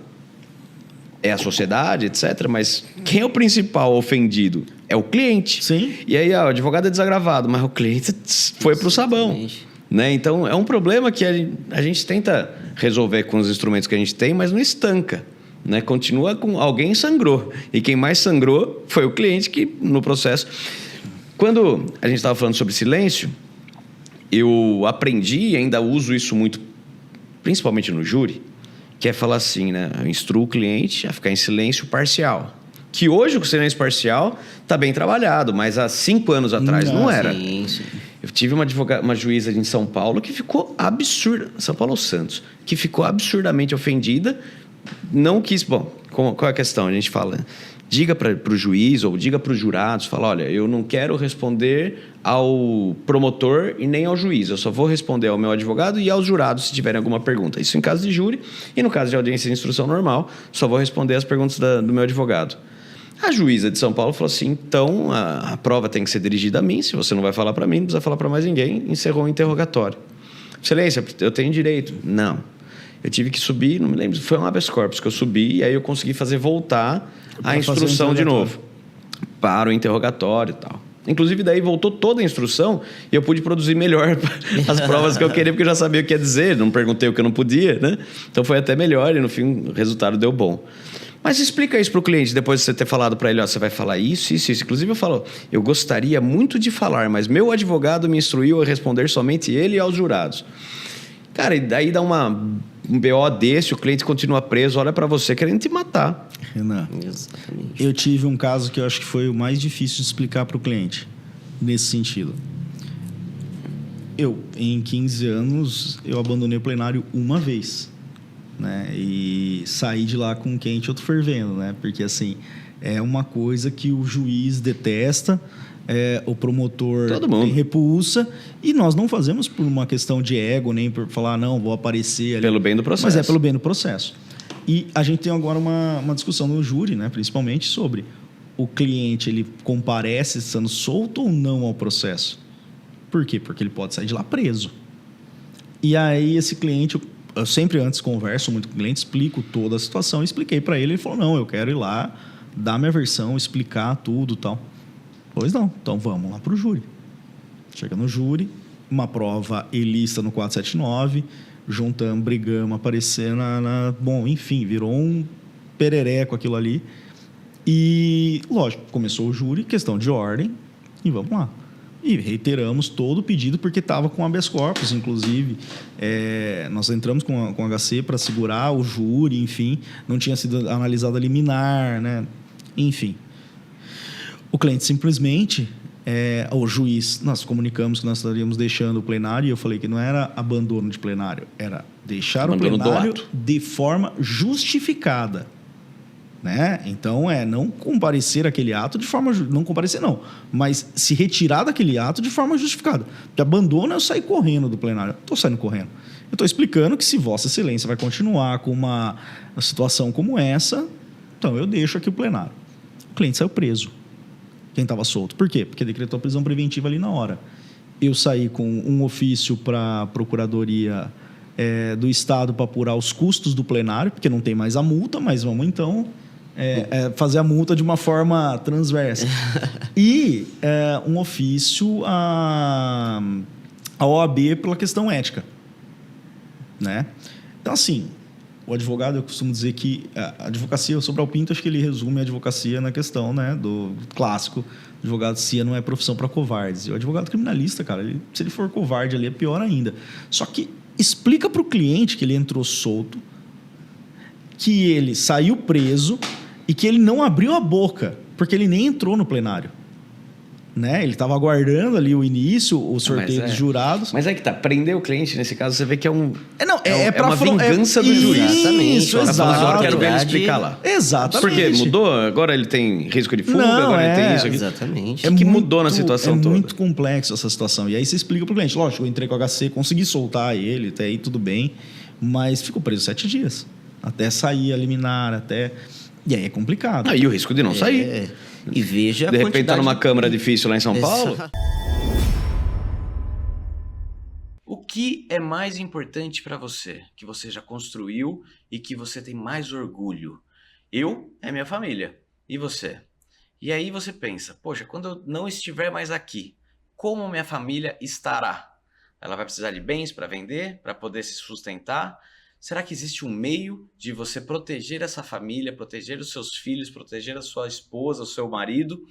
é a sociedade, etc. Mas quem é o principal ofendido? É o cliente. Sim. E aí o advogado é desagravado, mas o cliente foi para o sabão. Né? Então, é um problema que a gente tenta resolver com os instrumentos que a gente tem, mas não estanca. Né? Continua com alguém sangrou. E quem mais sangrou foi o cliente que, no processo... Quando a gente estava falando sobre silêncio, eu aprendi e ainda uso isso muito, principalmente no júri, que é falar assim, né? Eu instruo o cliente a ficar em silêncio parcial. Que hoje o silêncio parcial está bem trabalhado, mas há 5 anos atrás não era. Sim. Eu tive uma juíza em São Paulo que ficou absurda, São Paulo ou Santos, que ficou absurdamente ofendida, não quis... Bom, qual é a questão? A gente fala, diga para o juiz ou diga para os jurados, fala, olha, eu não quero responder ao promotor e nem ao juiz, eu só vou responder ao meu advogado e aos jurados se tiverem alguma pergunta. Isso em caso de júri e no caso de audiência de instrução normal, só vou responder as perguntas do meu advogado. A juíza de São Paulo falou assim, então a prova tem que ser dirigida a mim, se você não vai falar para mim, não precisa falar para mais ninguém, encerrou o interrogatório. Excelência, eu tenho direito? Não. Eu tive que subir, não me lembro, foi um habeas corpus que eu subi e aí eu consegui fazer voltar a instrução de novo para o interrogatório e tal. Inclusive daí voltou toda a instrução e eu pude produzir melhor as provas que eu queria, porque eu já sabia o que ia dizer, não perguntei o que eu não podia, né? Então foi até melhor e no fim o resultado deu bom. Mas explica isso para o cliente, depois de você ter falado para ele, você vai falar isso. Inclusive eu falo, eu gostaria muito de falar, mas meu advogado me instruiu a responder somente ele e aos jurados. Cara, e daí dá um BO desse, o cliente continua preso, olha para você querendo te matar. Renan, Exatamente. eu tive um caso que eu acho que foi o mais difícil de explicar para o cliente, nesse sentido. Em 15 anos, eu abandonei o plenário uma vez. Né? E saí de lá com um quente e outro fervendo, né? Porque assim, é uma coisa que o juiz detesta, o promotor tem repulsa, e nós não fazemos por uma questão de ego, nem por falar, não, vou aparecer ali. Pelo bem do processo. Mas é pelo bem do processo. E a gente tem agora uma discussão no júri, né? Principalmente sobre o cliente, ele comparece estando solto ou não ao processo. Por quê? Porque ele pode sair de lá preso. E aí esse cliente... Eu sempre antes converso muito com o cliente, explico toda a situação, expliquei para ele, ele falou, não, eu quero ir lá, dar minha versão, explicar tudo e tal. Pois não, então vamos lá para o júri. Chega no júri, uma prova ilícita no 479, juntamos, brigamos, aparecendo Bom, enfim, virou um perereco aquilo ali. E, lógico, começou o júri, questão de ordem, e vamos lá. E reiteramos todo o pedido, porque estava com habeas corpus, inclusive. Nós entramos com HC para segurar o júri, enfim. Não tinha sido analisada liminar, né? Enfim. O cliente simplesmente... o juiz, nós comunicamos que nós estaríamos deixando o plenário, e eu falei que não era abandono de plenário, era deixar abandono o plenário de forma justificada. né? Então, não comparecer àquele ato de forma... Não comparecer, não. Mas se retirar daquele ato de forma justificada. Porque abandono é eu sair correndo do plenário. Eu não estou saindo correndo. Eu estou explicando que se Vossa Excelência vai continuar com uma situação como essa, então eu deixo aqui o plenário. O cliente saiu preso. Quem estava solto. Por quê? Porque decretou a prisão preventiva ali na hora. Eu saí com um ofício para a Procuradoria do Estado para apurar os custos do plenário, porque não tem mais a multa, mas vamos então fazer a multa de uma forma transversa. E um ofício à OAB pela questão ética. Né? Então, assim, o advogado, eu costumo dizer que a advocacia, o Sobral Pinto, acho que ele resume a advocacia na questão, né, do clássico, advocacia não é profissão para covardes. E o advogado criminalista, cara, se ele for covarde ali, é pior ainda. Só que explica para o cliente que ele entrou solto, que ele saiu preso e que ele não abriu a boca, porque ele nem entrou no plenário. Né? Ele estava aguardando ali o início, o sorteio dos jurados. Mas é que tá, prender o cliente, nesse caso, você vê que é uma vingança do juiz. Exatamente. Isso, exato. Agora eu quero ver ele explicar lá. Exatamente. Porque mudou, agora ele tem risco de fuga, agora ele tem isso aqui. Exatamente. O que mudou na situação toda? É muito complexo essa situação. E aí você explica pro cliente. Lógico, eu entrei com o HC, consegui soltar ele, até aí tudo bem, mas ficou preso 7 dias. Até sair a liminar, E aí é complicado. E o risco de não sair. E veja de repente tá numa câmara difícil lá em São Paulo. O que é mais importante para você, que você já construiu e que você tem mais orgulho? Eu é minha família. E você? E aí você pensa, poxa, quando eu não estiver mais aqui, como minha família estará? Ela vai precisar de bens para vender, para poder se sustentar? Será que existe um meio de você proteger essa família, proteger os seus filhos, proteger a sua esposa, o seu marido,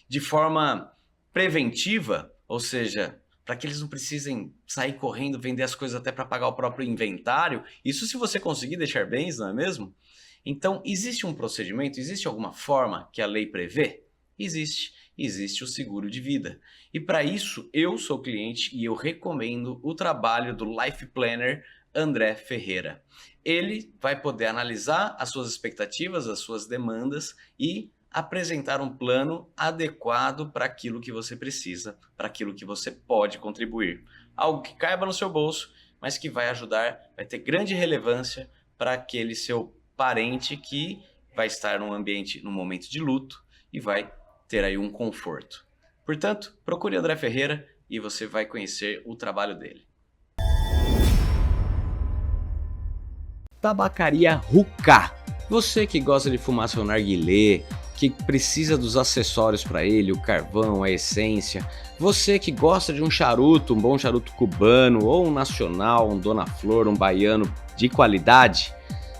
de forma preventiva? Ou seja, para que eles não precisem sair correndo, vender as coisas até para pagar o próprio inventário? Isso se você conseguir deixar bens, não é mesmo? Então, existe um procedimento, existe alguma forma que a lei prevê? Existe. Existe o seguro de vida. E para isso, eu sou cliente e eu recomendo o trabalho do Life Planner André Ferreira. Ele vai poder analisar as suas expectativas, as suas demandas e apresentar um plano adequado para aquilo que você precisa, para aquilo que você pode contribuir. Algo que caiba no seu bolso, mas que vai ajudar, vai ter grande relevância para aquele seu parente que vai estar num ambiente, num momento de luto e vai ter aí um conforto. Portanto, procure André Ferreira e você vai conhecer o trabalho dele. Tabacaria Rucá. Você que gosta de fumar seu narguilé, que precisa dos acessórios para ele, o carvão, a essência. Você que gosta de um charuto, um bom charuto cubano, ou um nacional, um Dona Flor, um baiano de qualidade,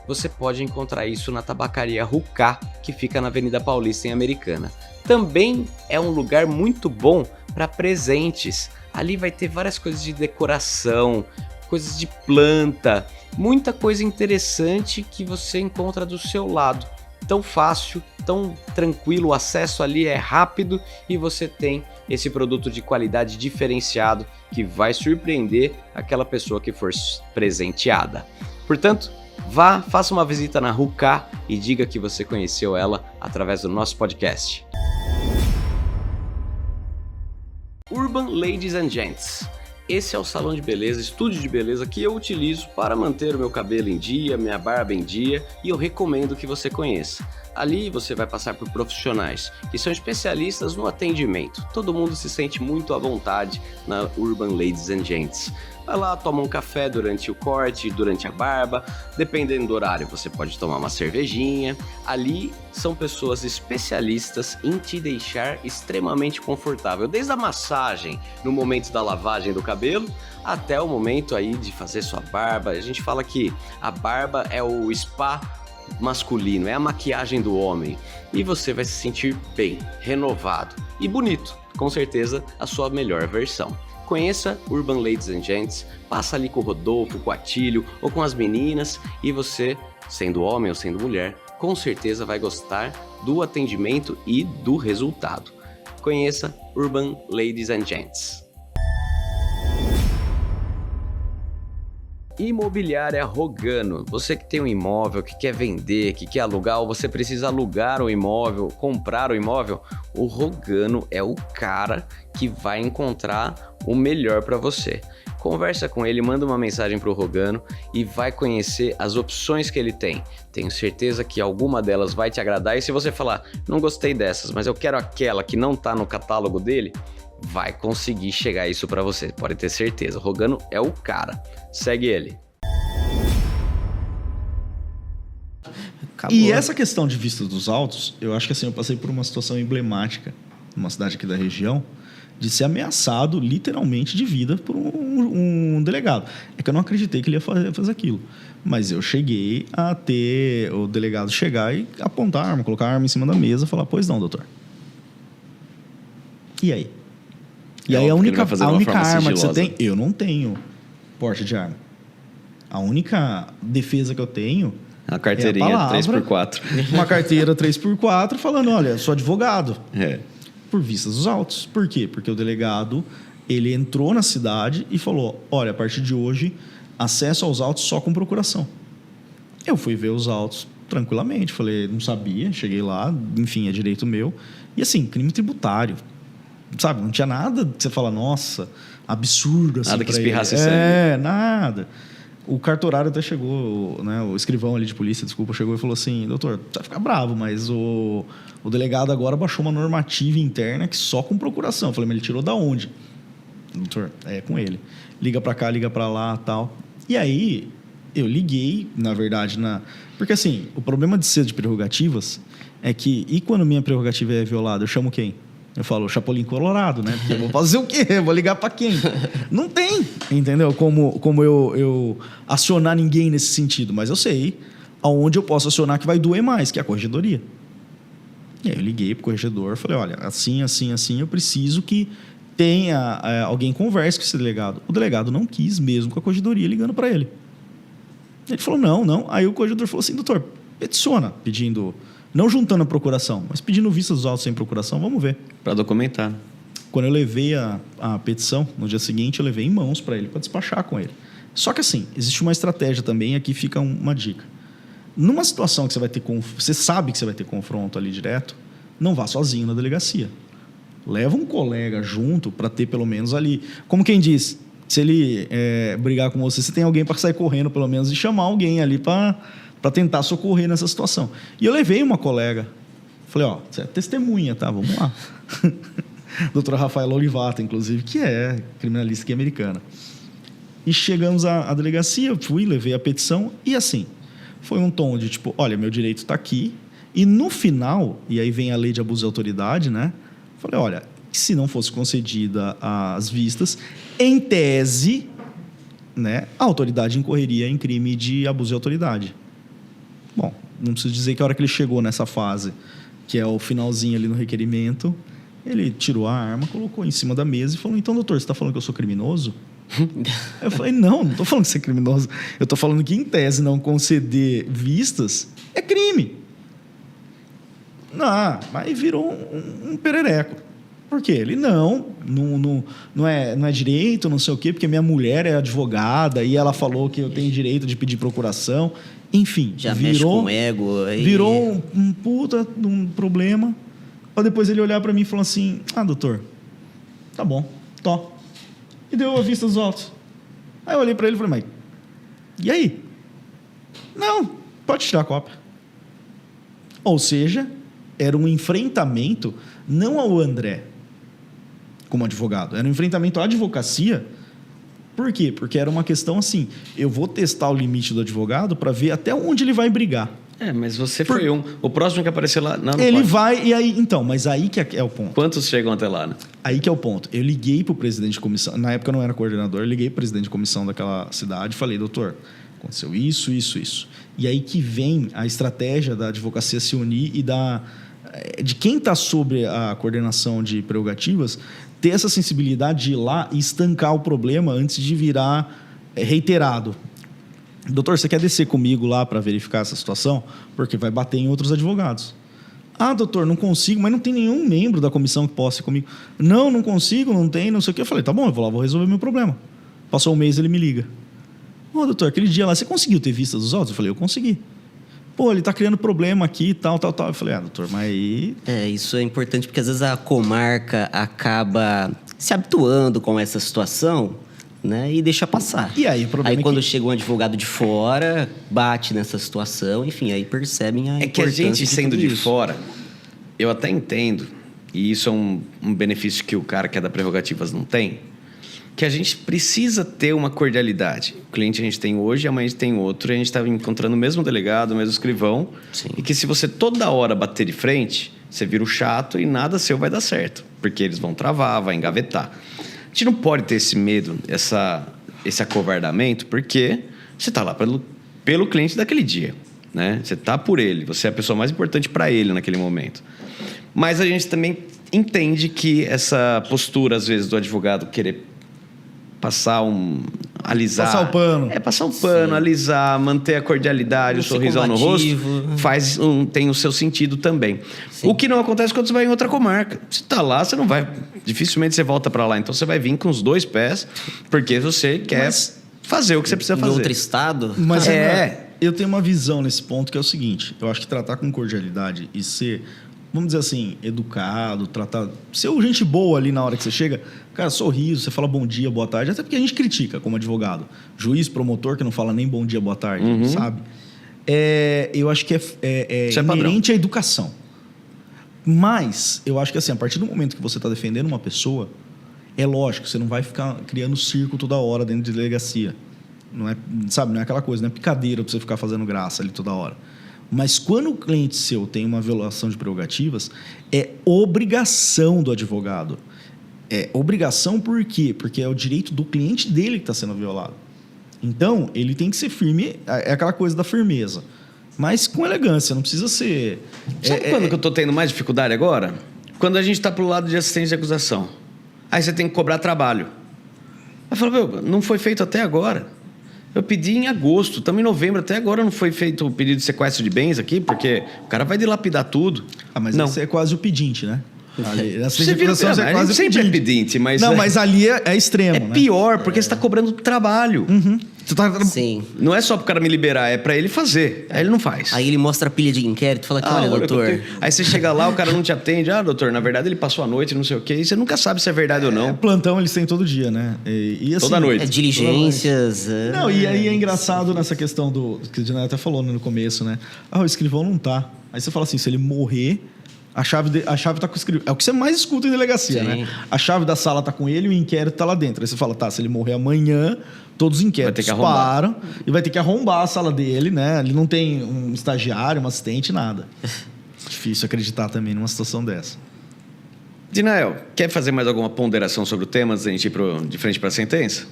você pode encontrar isso na Tabacaria Rucá, que fica na Avenida Paulista, em Americana. Também é um lugar muito bom para presentes. Ali vai ter várias coisas de decoração, coisas de planta, muita coisa interessante que você encontra do seu lado. Tão fácil, tão tranquilo, o acesso ali é rápido e você tem esse produto de qualidade diferenciado que vai surpreender aquela pessoa que for presenteada. Portanto, vá, faça uma visita na Rucá e diga que você conheceu ela através do nosso podcast. Urban Ladies and Gents. Esse é o salão de beleza, estúdio de beleza que eu utilizo para manter o meu cabelo em dia, minha barba em dia, e eu recomendo que você conheça. Ali você vai passar por profissionais que são especialistas no atendimento. Todo mundo se sente muito à vontade na Urban Ladies and Gents. Vai lá, toma um café durante o corte, durante a barba, dependendo do horário você pode tomar uma cervejinha. Ali são pessoas especialistas em te deixar extremamente confortável, desde a massagem no momento da lavagem do cabelo até o momento aí de fazer sua barba. A gente fala que a barba é o spa masculino, é a maquiagem do homem, e você vai se sentir bem, renovado e bonito, com certeza a sua melhor versão. Conheça Urban Ladies and Gents, passa ali com o Rodolfo, com o Atílio ou com as meninas e você, sendo homem ou sendo mulher, com certeza vai gostar do atendimento e do resultado. Conheça Urban Ladies and Gents. Imobiliária Rogano. Você que tem um imóvel, que quer vender, que quer alugar, ou você precisa alugar o imóvel, comprar o imóvel, o Rogano é o cara que vai encontrar o melhor para você. Conversa com ele, manda uma mensagem para o Rogano e vai conhecer as opções que ele tem. Tenho certeza que alguma delas vai te agradar, e se você falar, não gostei dessas, mas eu quero aquela que não está no catálogo dele, vai conseguir chegar isso para você, pode ter certeza. O Rogano é o cara. Segue ele. Acabou. E essa questão de vista dos autos, eu acho que assim, eu passei por uma situação emblemática numa cidade aqui da região, de ser ameaçado literalmente de vida por um delegado. É que eu não acreditei que ele ia fazer aquilo. Mas eu cheguei a ter o delegado chegar e apontar a arma, colocar a arma em cima da mesa e falar, pois não, doutor. E aí? E aí a única arma que você tem... Eu não tenho porte de arma. A única defesa que eu tenho... A carteirinha é a palavra, 3x4. Uma carteira 3x4 falando, olha, sou advogado. É. Por vistas dos autos. Por quê? Porque o delegado, ele entrou na cidade e falou, olha, a partir de hoje, acesso aos autos só com procuração. Eu fui ver os autos tranquilamente, falei, não sabia, cheguei lá, enfim, é direito meu. E assim, crime tributário, sabe? Não tinha nada que você fala, nossa, absurdo. Assim, nada que espirrasse sangue. sangue. Nada. O cartorário até chegou, né, o escrivão ali de polícia, desculpa, chegou e falou assim, doutor, vai ficar bravo, mas o delegado agora baixou uma normativa interna que só com procuração. Eu falei, mas ele tirou da onde? Doutor, é com ele. Liga pra cá, liga pra lá, tal. E aí, eu liguei, na verdade, porque assim, o problema de ser de prerrogativas é que, e quando minha prerrogativa é violada, eu chamo quem? Eu falo, Chapolin Colorado, né? Porque eu vou fazer o quê? Eu vou ligar pra quem? Não tem, entendeu? Como eu acionar ninguém nesse sentido. Mas eu sei aonde eu posso acionar que vai doer mais, que é a corregedoria. E aí eu liguei pro corregedor, falei, olha, assim, eu preciso que tenha alguém converse com esse delegado. O delegado não quis mesmo com a corregedoria ligando para ele. Ele falou, não. Aí o corregedor falou assim, doutor, peticiona, pedindo... Não juntando a procuração, mas pedindo vista dos autos sem procuração, vamos ver. Para documentar. Quando eu levei a petição, no dia seguinte, eu levei em mãos para ele, para despachar com ele. Só que assim, existe uma estratégia também, aqui fica uma dica. Numa situação que você vai ter você sabe que você vai ter confronto ali direto, não vá sozinho na delegacia. Leva um colega junto para ter pelo menos ali... Como quem diz, se ele brigar com você tem alguém para sair correndo pelo menos e chamar alguém ali para tentar socorrer nessa situação. E eu levei uma colega. Falei, ó, você é testemunha, tá? Vamos lá. Doutora Rafaela Olivata, inclusive, que é criminalista aqui americana. E chegamos à delegacia, eu fui, levei a petição e assim, foi um tom de tipo, olha, meu direito está aqui. E no final, e aí vem a lei de abuso de autoridade, né? Falei, olha, se não fosse concedida as vistas, em tese, né, a autoridade incorreria em crime de abuso de autoridade. Bom, não preciso dizer que a hora que ele chegou nessa fase, que é o finalzinho ali no requerimento, ele tirou a arma, colocou em cima da mesa e falou, então, doutor, você está falando que eu sou criminoso? Eu falei, não estou falando que você é criminoso. Eu estou falando que, em tese, não conceder vistas é crime. Não, mas virou um perereco. Por quê? Ele não é direito, não sei o quê, porque minha mulher é advogada e ela falou que eu tenho direito de pedir procuração. Enfim, já mexe com o ego. Aí... Virou um puta problema. Para depois ele olhar para mim e falar assim, doutor, tá bom, tó. E deu a vista dos autos. Aí eu olhei para ele e falei, mas e aí? Não, pode tirar a cópia. Ou seja, era um enfrentamento não ao André como advogado, era um enfrentamento à advocacia. Por quê? Porque era uma questão assim, eu vou testar o limite do advogado para ver até onde ele vai brigar. Mas você foi um. O próximo que aparecer lá... Não ele pode. vai, e aí... Então, mas aí que é o ponto. Quantos chegam até lá, né? Aí que é o ponto. Eu liguei pro presidente de comissão, na época eu não era coordenador, eu liguei pro presidente de comissão daquela cidade e falei, doutor, aconteceu isso. E aí que vem a estratégia da advocacia se unir e de quem está sobre a coordenação de prerrogativas ter essa sensibilidade de ir lá e estancar o problema antes de virar reiterado. Doutor, você quer descer comigo lá para verificar essa situação? Porque vai bater em outros advogados. Doutor, não consigo, mas não tem nenhum membro da comissão que possa ir comigo. Não consigo, não tem, não sei o quê. Eu falei, tá bom, eu vou lá, vou resolver meu problema. Passou um mês, ele me liga. Ô, doutor, aquele dia lá, você conseguiu ter vista dos autos? Eu falei, eu consegui. Pô, ele tá criando problema aqui e tal. Eu falei, doutor, mas aí... Isso é importante porque às vezes a comarca acaba se habituando com essa situação, né, e deixa passar. E aí, o problema quando chega um advogado de fora, bate nessa situação, enfim, aí percebem a importância. É que a gente, sendo de isso. fora, eu até entendo, e isso é um benefício que o cara que é da Prerrogativas não tem, que a gente precisa ter uma cordialidade. O cliente a gente tem hoje, amanhã a gente tem outro, e a gente está encontrando o mesmo delegado, o mesmo escrivão. Sim. E que se você toda hora bater de frente, você vira o chato e nada seu vai dar certo. Porque eles vão travar, vai engavetar. A gente não pode ter esse medo, esse acovardamento, porque você está lá pelo cliente daquele dia, né? Você está por ele, você é a pessoa mais importante para ele naquele momento. Mas a gente também entende que essa postura, às vezes, do advogado querer alisar. Passar o pano. Passar um pano, sim, alisar, manter a cordialidade, o sorrisão no rosto, tem o seu sentido também. Sim. O que não acontece quando você vai em outra comarca. Você está lá, você não vai... Dificilmente você volta para lá. Então, você vai vir com os 2 pés, porque você quer fazer o que você precisa fazer. Em outro estado? Mas eu tenho uma visão nesse ponto que é o seguinte. Eu acho que tratar com cordialidade e ser... Vamos dizer assim, educado, ser gente boa ali na hora que você chega. Cara, sorriso, você fala bom dia, boa tarde. Até porque a gente critica como advogado. Juiz, promotor que não fala nem bom dia, boa tarde, sabe? Eu acho que é inerente à educação. Mas eu acho que assim, a partir do momento que você está defendendo uma pessoa, é lógico, você não vai ficar criando circo toda hora dentro de delegacia. Não é, sabe, não é aquela coisa, não é picadeira para você ficar fazendo graça ali toda hora. Mas quando o cliente seu tem uma violação de prerrogativas, é obrigação do advogado. É obrigação por quê? Porque é o direito do cliente dele que está sendo violado. Então, ele tem que ser firme, é aquela coisa da firmeza. Mas com elegância, não precisa ser... Sabe quando que eu estou tendo mais dificuldade agora? Quando a gente está pro lado de assistência de acusação. Aí você tem que cobrar trabalho. Aí fala, não foi feito até agora. Eu pedi em agosto, estamos em novembro, até agora não foi feito o pedido de sequestro de bens aqui, porque o cara vai dilapidar tudo. Mas não. Você é quase o pedinte, né? Ali, você vira, você é quase sempre é pedinte, mas... Não, mas ali é extremo, né? É pior, porque você está cobrando trabalho. Sim. Não é só para o cara me liberar, é para ele fazer. Aí ele não faz. Aí ele mostra a pilha de inquérito e fala que, olha, doutor... Aí você chega lá, o cara não te atende. Doutor, na verdade ele passou a noite, não sei o quê. E você nunca sabe se é verdade ou não. Plantão eles têm todo dia, né? E assim, toda noite. Diligências... Não, e aí é engraçado nessa questão que o Dinei até falou no começo, né? O escrivão não tá. Aí você fala assim, se ele morrer... A chave tá com o escrivão. É o que você mais escuta em delegacia, sim, né? A chave da sala tá com ele e o inquérito tá lá dentro. Aí você fala, se ele morrer amanhã, todos os inquéritos param e vai ter que arrombar a sala dele, né? Ele não tem um estagiário, um assistente, nada. Difícil acreditar também numa situação dessa. Dinael, quer fazer mais alguma ponderação sobre o tema antes da gente ir de frente para a sentença?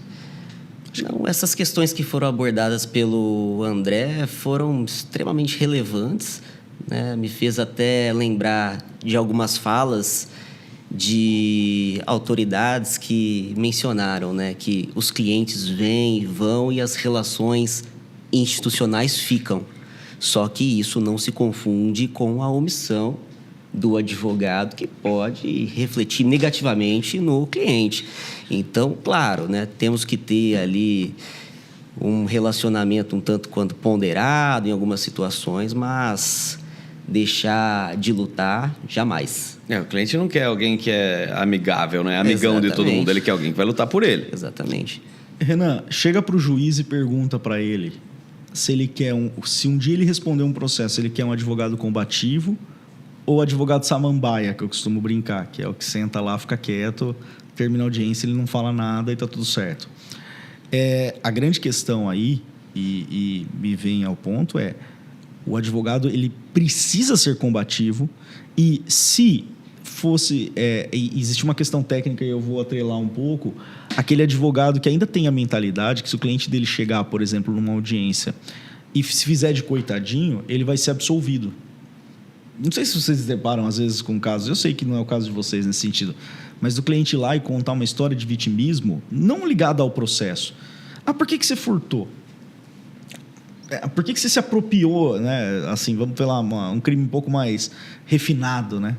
Não, essas questões que foram abordadas pelo André foram extremamente relevantes, né? Me fez até lembrar de algumas falas de autoridades que mencionaram, né, que os clientes vêm e vão e as relações institucionais ficam. Só que isso não se confunde com a omissão do advogado, que pode refletir negativamente no cliente. Então, claro, né, temos que ter ali um relacionamento um tanto quanto ponderado em algumas situações, mas deixar de lutar, jamais. O cliente não quer alguém que é amigável, né? Amigão Exatamente. De todo mundo. Ele quer alguém que vai lutar por ele. Exatamente. Renan, chega para o juiz e pergunta para ele se ele quer se um dia ele responder um processo, ele quer um advogado combativo ou advogado samambaia, que eu costumo brincar, que é o que senta lá, fica quieto, termina a audiência, ele não fala nada e tá tudo certo. A grande questão aí, e me vem ao ponto, o advogado ele precisa ser combativo e se fosse... existe uma questão técnica e eu vou atrelar um pouco, aquele advogado que ainda tem a mentalidade que se o cliente dele chegar, por exemplo, numa audiência e se fizer de coitadinho, ele vai ser absolvido. Não sei se vocês se deparam às vezes com casos, eu sei que não é o caso de vocês nesse sentido, mas do cliente ir lá e contar uma história de vitimismo não ligada ao processo. Por que você furtou? Por que você se apropriou, né? Assim, vamos falar, um crime um pouco mais refinado, né?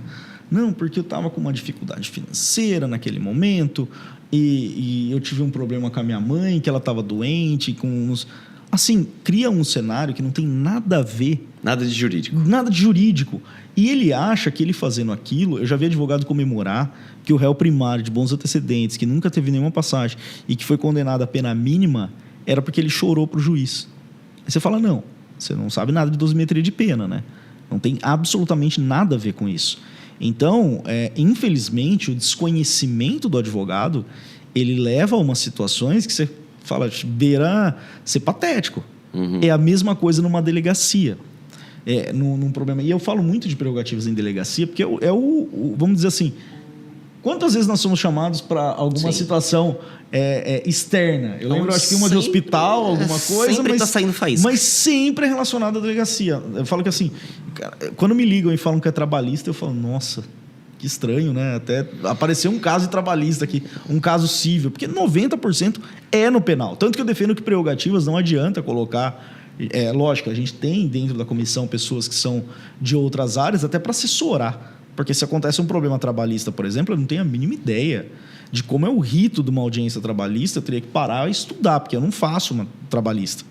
Não, porque eu estava com uma dificuldade financeira naquele momento e eu tive um problema com a minha mãe, que ela estava doente, com uns... Assim, cria um cenário que não tem nada a ver. Nada de jurídico. Nada de jurídico. E ele acha que ele fazendo aquilo... Eu já vi advogado comemorar que o réu primário de bons antecedentes, que nunca teve nenhuma passagem e que foi condenado a pena mínima, era porque ele chorou pro juiz. Aí você fala, não, você não sabe nada de dosimetria de pena, né? Não tem absolutamente nada a ver com isso. Então, infelizmente, o desconhecimento do advogado, ele leva a umas situações que você fala, beira ser patético. Uhum. É a mesma coisa numa delegacia. Num problema. E eu falo muito de prerrogativas em delegacia, porque vamos dizer assim, quantas vezes nós somos chamados para alguma situação externa? Eu lembro, acho que uma de hospital, alguma coisa. Sempre está saindo faísca. Mas sempre é relacionado à delegacia. Eu falo que assim, quando me ligam e falam que é trabalhista, eu falo, nossa, que estranho, né? Até apareceu um caso de trabalhista aqui, um caso cível, porque 90% é no penal. Tanto que eu defendo que prerrogativas não adianta colocar. Lógico, a gente tem dentro da comissão pessoas que são de outras áreas até para assessorar. Porque se acontece um problema trabalhista, por exemplo, eu não tenho a mínima ideia de como é o rito de uma audiência trabalhista, eu teria que parar e estudar, porque eu não faço uma trabalhista.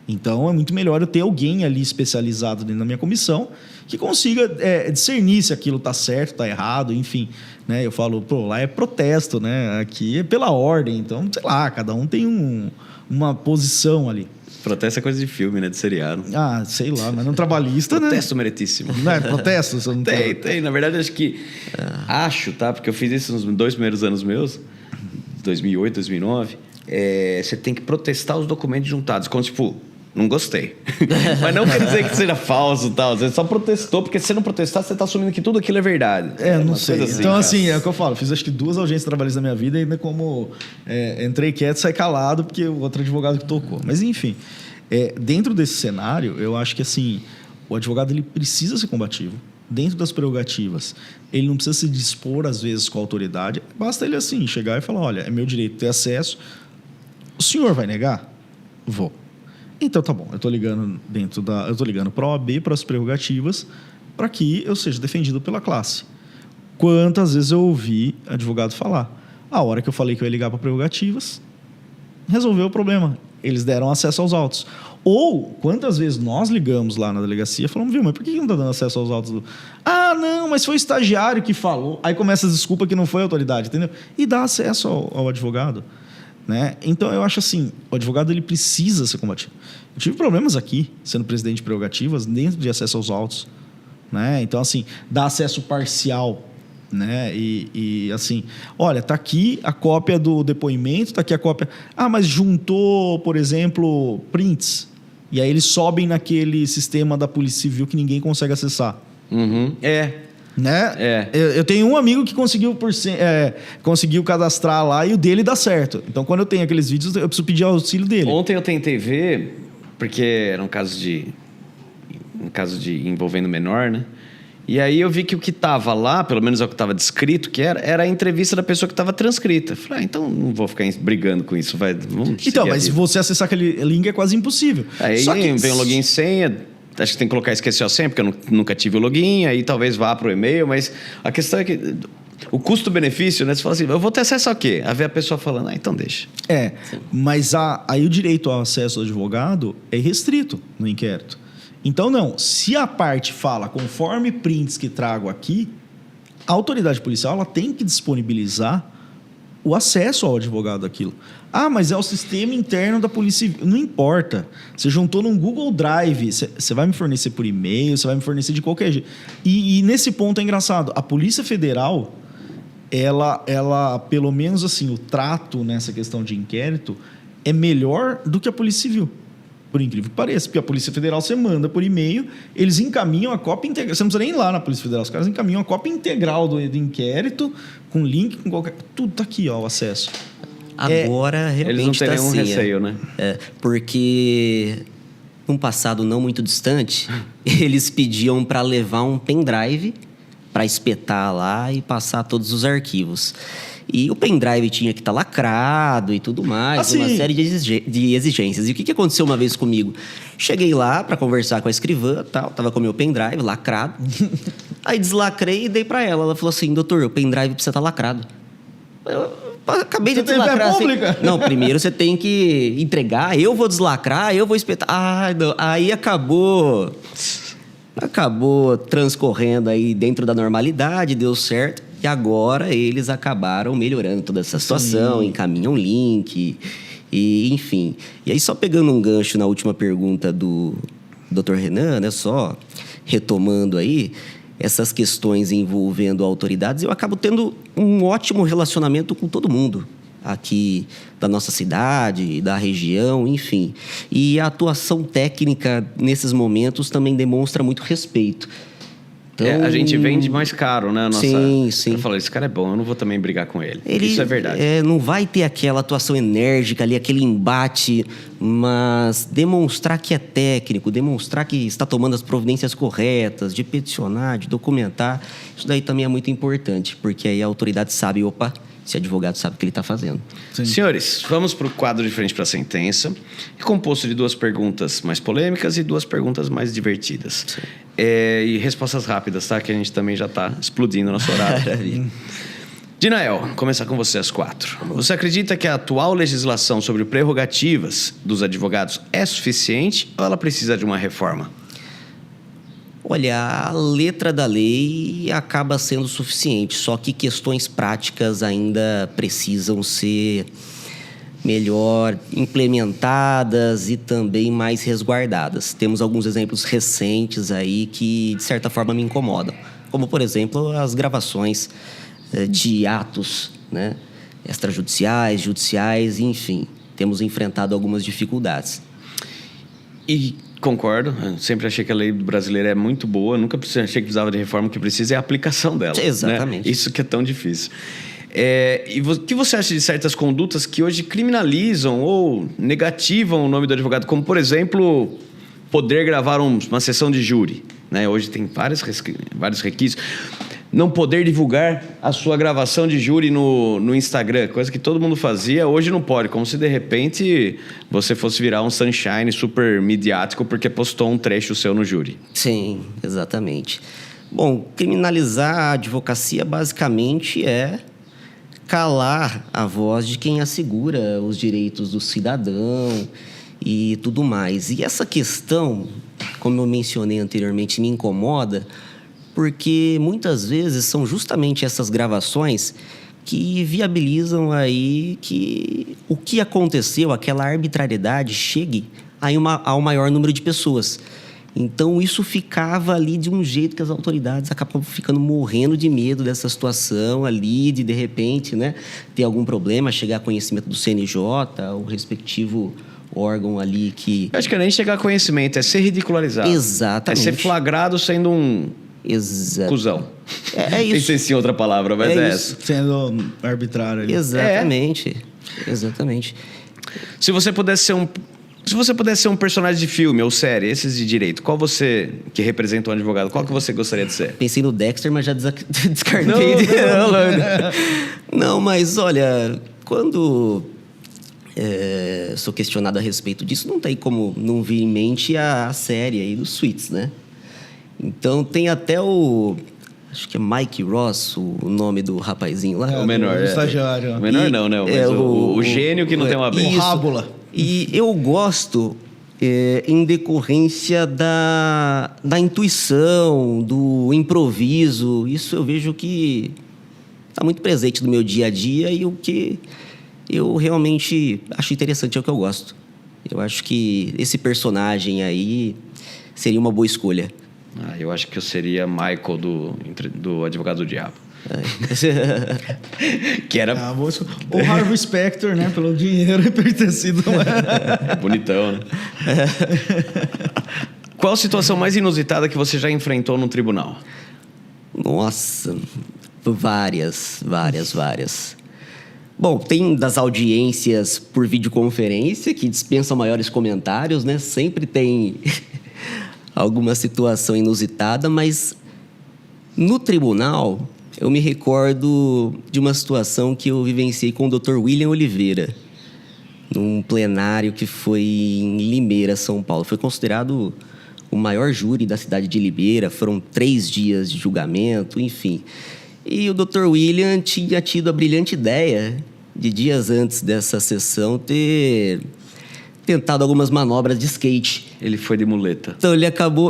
Então, é muito melhor eu ter alguém ali especializado dentro da minha comissão que consiga discernir se aquilo está certo, está errado, enfim. Né? Eu falo, lá é protesto, né? Aqui é pela ordem, então, sei lá, cada um tem uma posição ali. Protesto é coisa de filme, né? De seriado. Ah, sei lá, mas não trabalhista, né? Protesto meritíssimo. Não é protesto? Você não Tem. Na verdade, acho que... Acho, tá? Porque eu fiz isso nos 2 primeiros anos meus, 2008, 2009. Você tem que protestar os documentos juntados. Como, tipo, não gostei. Mas não quer dizer que seja falso e tal. Você só protestou, porque se você não protestar, você tá assumindo que tudo aquilo é verdade. Não sei. Assim, então, assim, é o que eu falo. Fiz acho que 2 audiências trabalhistas na minha vida e ainda como entrei quieto e saí calado, porque o outro advogado que tocou. Mas, enfim, dentro desse cenário, eu acho que, assim, o advogado ele precisa ser combativo. Dentro das prerrogativas, ele não precisa se dispor, às vezes, com a autoridade. Basta ele, assim, chegar e falar, olha, é meu direito ter acesso. O senhor vai negar? Vou. Então, tá bom. Eu tô ligando para a OAB, para as prerrogativas, para que eu seja defendido pela classe. Quantas vezes eu ouvi advogado falar? A hora que eu falei que eu ia ligar para prerrogativas, resolveu o problema. Eles deram acesso aos autos. Ou, quantas vezes nós ligamos lá na delegacia e falamos, viu, mas por que não está dando acesso aos autos? Ah, não, mas foi o estagiário que falou. Aí começa a desculpa que não foi a autoridade, entendeu? E dá acesso ao advogado. Né? Então, eu acho assim, o advogado ele precisa ser combatido. Eu tive problemas aqui, sendo presidente de prerrogativas, dentro de acesso aos autos. Né? Então, assim, dá acesso parcial. Né? E assim, olha, tá aqui a cópia do depoimento, tá aqui a cópia... Ah, mas juntou, por exemplo, prints. E aí eles sobem naquele sistema da Polícia Civil que ninguém consegue acessar. Uhum. Né? Eu tenho um amigo que conseguiu cadastrar lá e o dele dá certo. Então, quando eu tenho aqueles vídeos, eu preciso pedir auxílio dele. Ontem eu tentei ver, porque era um caso de envolvendo menor, né? E aí eu vi que o que estava lá, pelo menos é o que estava descrito, que era a entrevista da pessoa que estava transcrita. Falei, então não vou ficar brigando com isso. Então, mas você acessar aquele link é quase impossível. Aí vem o login e senha. Acho que tem que colocar esqueceu a senha, porque eu nunca tive o login. Aí talvez vá para o e-mail. Mas a questão é que o custo-benefício, né? Você fala assim, eu vou ter acesso a quê? A ver a pessoa falando, então deixa. Mas aí o direito ao acesso ao advogado é restrito no inquérito. Então, não. Se a parte fala conforme prints que trago aqui, a autoridade policial ela tem que disponibilizar o acesso ao advogado daquilo. Ah, mas é o sistema interno da Polícia Civil. Não importa. Você juntou num Google Drive, você vai me fornecer por e-mail, você vai me fornecer de qualquer jeito. E nesse ponto é engraçado. A Polícia Federal, ela pelo menos assim, o trato nessa questão de inquérito é melhor do que a Polícia Civil. Por incrível que pareça, porque a Polícia Federal você manda por e-mail, eles encaminham a cópia integral. Você não precisa nem ir lá na Polícia Federal, os caras encaminham a cópia integral do inquérito, com link, com qualquer... Tudo tá aqui, ó, o acesso. Agora, realmente eles não têm nenhum receio, né? Porque num passado não muito distante, eles pediam para levar um pendrive para espetar lá e passar todos os arquivos. E o pendrive tinha que estar lacrado e tudo mais, assim, uma série de exigências. E o que aconteceu uma vez comigo? Cheguei lá para conversar com a escrivã, tal, tava com o meu pendrive lacrado. Aí deslacrei e dei para ela. Ela falou assim, doutor, o pendrive precisa estar lacrado. eu acabei de Você tem fé deslacrar. pública? Não, primeiro você tem que entregar, eu vou deslacrar, eu vou espetar. Ah, não. Aí acabou transcorrendo aí dentro da normalidade, deu certo. E agora eles acabaram melhorando toda essa situação, encaminham link, e enfim. E aí, só pegando um gancho na última pergunta do Dr. Renan, né, só retomando aí, essas questões envolvendo autoridades, eu acabo tendo um ótimo relacionamento com todo mundo aqui da nossa cidade, da região, enfim. E a atuação técnica nesses momentos também demonstra muito respeito. Então, a gente vende mais caro, né? Sim. Eu falo, esse cara é bom, eu não vou também brigar com ele. Isso é verdade. Não vai ter aquela atuação enérgica ali, aquele embate, mas demonstrar que é técnico, demonstrar que está tomando as providências corretas, de peticionar, de documentar, isso daí também é muito importante, porque aí a autoridade sabe, opa, esse advogado sabe o que ele está fazendo. Sim. Senhores, vamos para o quadro de frente para a sentença, composto de 2 perguntas mais polêmicas e 2 perguntas mais divertidas. E respostas rápidas, tá? Que a gente também já está explodindo nosso horário. Dinael, começar com você às 4. Você acredita que a atual legislação sobre prerrogativas dos advogados é suficiente ou ela precisa de uma reforma? Olha, a letra da lei acaba sendo suficiente, só que questões práticas ainda precisam ser melhor implementadas e também mais resguardadas. Temos alguns exemplos recentes aí que, de certa forma, me incomodam. Como, por exemplo, as gravações de atos, né, extrajudiciais, judiciais, enfim. Temos enfrentado algumas dificuldades. E concordo, eu sempre achei que a lei brasileira é muito boa, nunca achei que precisava de reforma, o que precisa é a aplicação dela. Exatamente. Né? Isso que é tão difícil. E o que você acha de certas condutas que hoje criminalizam ou negativam o nome do advogado, como, por exemplo, poder gravar uma sessão de júri? Né? Hoje tem vários requisitos. Não poder divulgar a sua gravação de júri no Instagram, coisa que todo mundo fazia, hoje não pode. Como se, de repente, você fosse virar um sunshine super midiático porque postou um trecho seu no júri. Sim, exatamente. Bom, criminalizar a advocacia basicamente é calar a voz de quem assegura os direitos do cidadão e tudo mais. E essa questão, como eu mencionei anteriormente, me incomoda porque muitas vezes são justamente essas gravações que viabilizam aí que o que aconteceu, aquela arbitrariedade, chegue ao maior número de pessoas. Então, isso ficava ali de um jeito que as autoridades acabam ficando morrendo de medo dessa situação ali, de repente, né, ter algum problema, chegar a conhecimento do CNJ, o respectivo órgão ali que... Eu acho que não é nem chegar a conhecimento, é ser ridicularizado. Exatamente. É ser flagrado sendo um cuzão. É isso. Pensei em outra palavra, mas é essa. Sendo arbitrário ali. Exatamente. Exatamente. Se você pudesse ser um personagem de filme ou série, esses de direito, qual você, que representa um advogado, qual que você gostaria de ser? Pensei no Dexter, mas já descartei. Não, mas olha, quando sou questionado a respeito disso, não tem como não vir em mente a série aí dos Suits, né? Então tem até acho que é Mike Ross, o nome do rapazinho lá. O menor. O estagiário. O menor não, né? Mas o gênio que não tem uma O Rábula. E eu gosto em decorrência da intuição, do improviso. Isso eu vejo que está muito presente no meu dia a dia e o que eu realmente acho interessante é o que eu gosto. Eu acho que esse personagem aí seria uma boa escolha. Eu acho que eu seria Michael do Advogado do Diabo. Que era... O Harvey Specter, né? Pelo dinheiro e por ter sido... Bonitão, né? Qual a situação mais inusitada que você já enfrentou no tribunal? Nossa, várias. Bom, tem das audiências por videoconferência, que dispensam maiores comentários, né? Sempre tem alguma situação inusitada, mas no tribunal eu me recordo de uma situação que eu vivenciei com o Dr. William Oliveira, num plenário que foi em Limeira, São Paulo. Foi considerado o maior júri da cidade de Limeira, foram 3 dias de julgamento, enfim. E o Dr. William tinha tido a brilhante ideia de dias antes dessa sessão ter tentado algumas manobras de skate. Ele foi de muleta. Então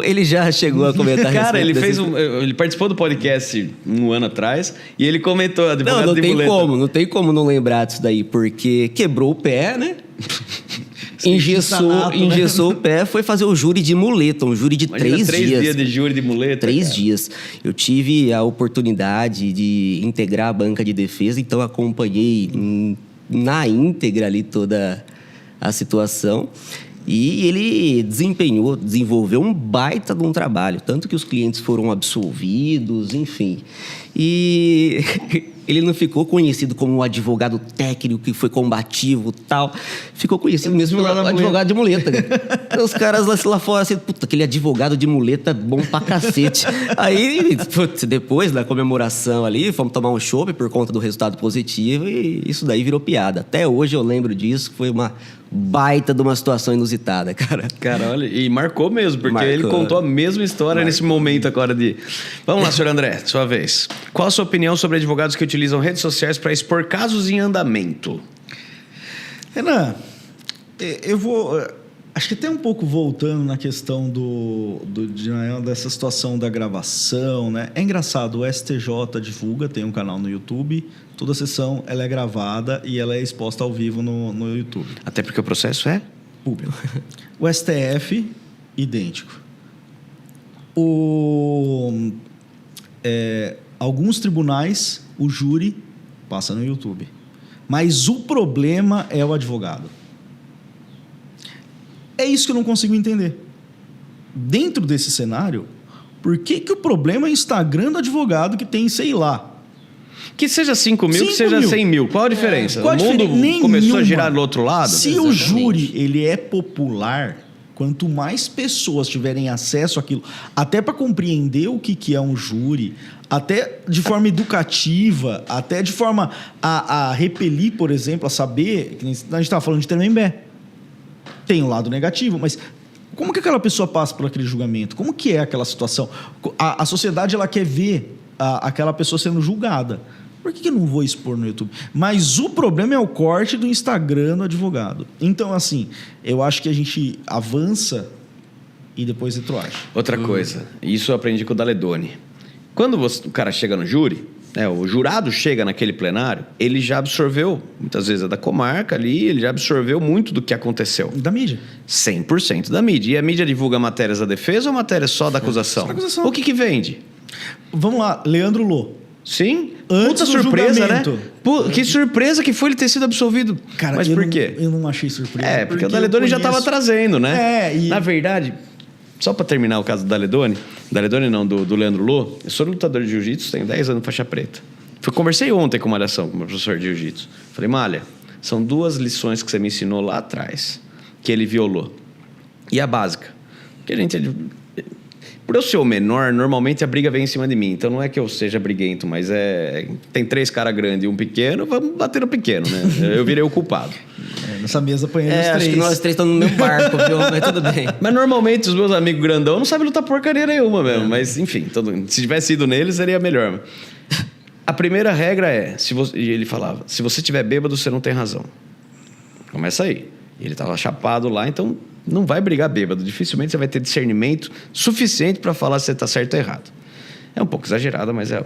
ele já chegou a comentar. Cara, ele participou do podcast um ano atrás e ele comentou advogado não de tem muleta. não tem como não lembrar disso daí, porque quebrou o pé, né? Engessou o pé, foi fazer o júri de muleta, um júri de Imagina 3 dias. de júri de muleta. 3 dias. Eu tive a oportunidade de integrar a banca de defesa, então acompanhei na íntegra ali toda a situação. E ele desenvolveu um baita de um trabalho, tanto que os clientes foram absolvidos, enfim. E ele não ficou conhecido como um advogado técnico que foi combativo e tal. Ficou conhecido mesmo como advogado de muleta. Né? Os caras lá fora, assim, puta, aquele advogado de muleta bom pra cacete. Aí, putz, depois da comemoração ali, fomos tomar um chopp por conta do resultado positivo e isso daí virou piada. Até hoje eu lembro disso, que foi uma baita de uma situação inusitada, cara. Cara, olha, e marcou mesmo, porque Marcou. ele contou a mesma história nesse momento agora de... Vamos lá, senhor André, sua vez. Qual a sua opinião sobre advogados que utilizam redes sociais para expor casos em andamento? Renan, eu vou... Acho que até um pouco voltando na questão dessa situação da gravação, né? É engraçado, o STJ divulga, tem um canal no YouTube, toda a sessão ela é gravada e ela é exposta ao vivo no YouTube. Até porque o processo é público. O STF, idêntico. Alguns tribunais, o júri passa no YouTube. Mas o problema é o advogado. É isso que eu não consigo entender. Dentro desse cenário, por que o problema é o Instagram do advogado que tem, sei lá... Que seja 5 mil, que seja 100 mil. Qual a diferença? Qual a o mundo diferença? começou a girar do outro lado? Se o júri ele é popular, quanto mais pessoas tiverem acesso àquilo, até para compreender o que é um júri, até de forma educativa, até de forma a repelir, por exemplo, a saber... A gente estava falando de Tremembé. Tem um lado negativo, mas como que aquela pessoa passa por aquele julgamento? Como que é aquela situação? A sociedade ela quer ver aquela pessoa sendo julgada. Por que eu não vou expor no YouTube? Mas o problema é o corte do Instagram do advogado. Então, assim, eu acho que a gente avança e depois retroage. Outra coisa, isso eu aprendi com o Daledoni. Quando o cara chega no júri, o jurado chega naquele plenário, ele já absorveu, muitas vezes é da comarca ali, ele já absorveu muito do que aconteceu. Da mídia. 100% da mídia. E a mídia divulga matérias da defesa ou matérias só da acusação? Só da acusação. O que vende? Vamos lá, Leandro Lô. Sim. Antes puta do surpresa, julgamento. né? Que surpresa que foi ele ter sido absolvido. Cara, mas por quê? Eu não achei surpresa. Porque o Daledoni já estava trazendo, né? E... Na verdade, só para terminar o caso do Daledoni não, do Leandro Lô, eu sou lutador de jiu-jitsu, tenho 10 anos de faixa preta. Conversei ontem com Malhação, com o meu professor de jiu-jitsu. Falei, Malha, são 2 lições que você me ensinou lá atrás, que ele violou. E a básica. Porque a gente... Por eu ser o menor, normalmente a briga vem em cima de mim. Então não é que eu seja briguento, mas tem 3 caras grandes e um pequeno, vamos bater no pequeno, né? Eu virei o culpado. Nessa mesa apanhando os 3. Acho que nós 3 estamos no mesmo barco, viu? Mas tudo bem. Mas normalmente os meus amigos grandão não sabem lutar porcaria nenhuma mesmo. Mas enfim, se tivesse ido neles, seria melhor. A primeira regra é, ele falava, se você estiver bêbado, você não tem razão. Começa aí. Ele estava chapado lá, então não vai brigar bêbado. Dificilmente você vai ter discernimento suficiente para falar se você está certo ou errado. É um pouco exagerada, mas é.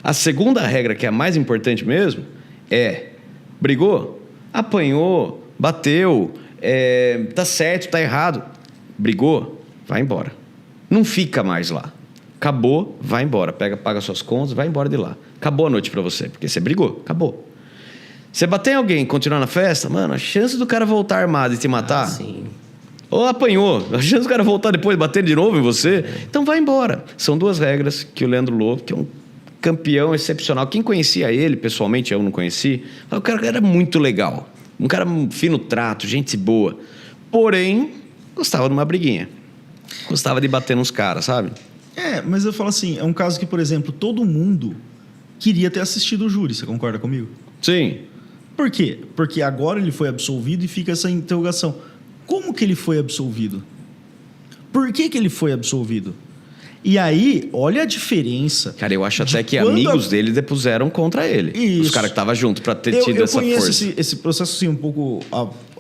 A segunda regra, que é a mais importante mesmo, é brigou, apanhou, bateu, tá certo, tá errado. Brigou, vai embora. Não fica mais lá. Acabou, vai embora. Paga suas contas, vai embora de lá. Acabou a noite pra você, porque você brigou, acabou. Você bater em alguém e continuar na festa, mano, a chance do cara voltar armado e te matar... Sim. Ou apanhou, a chance do cara voltar depois e bater de novo em você... Então vai embora. São 2 regras que o Leandro Lô, que é um campeão excepcional. Quem conhecia ele, pessoalmente, eu não conheci, o cara era muito legal. Um cara fino trato, gente boa. Porém, gostava de uma briguinha. Gostava de bater nos caras, sabe? Mas eu falo assim, é um caso que, por exemplo, todo mundo queria ter assistido o júri, você concorda comigo? Sim. Por quê? Porque agora ele foi absolvido e fica essa interrogação. Como que ele foi absolvido? Por que ele foi absolvido? E aí, olha a diferença. Cara, eu acho de até que quando amigos dele depuseram contra ele. Isso. Os caras que estavam junto para ter tido eu essa conheço força. esse processo assim, um pouco.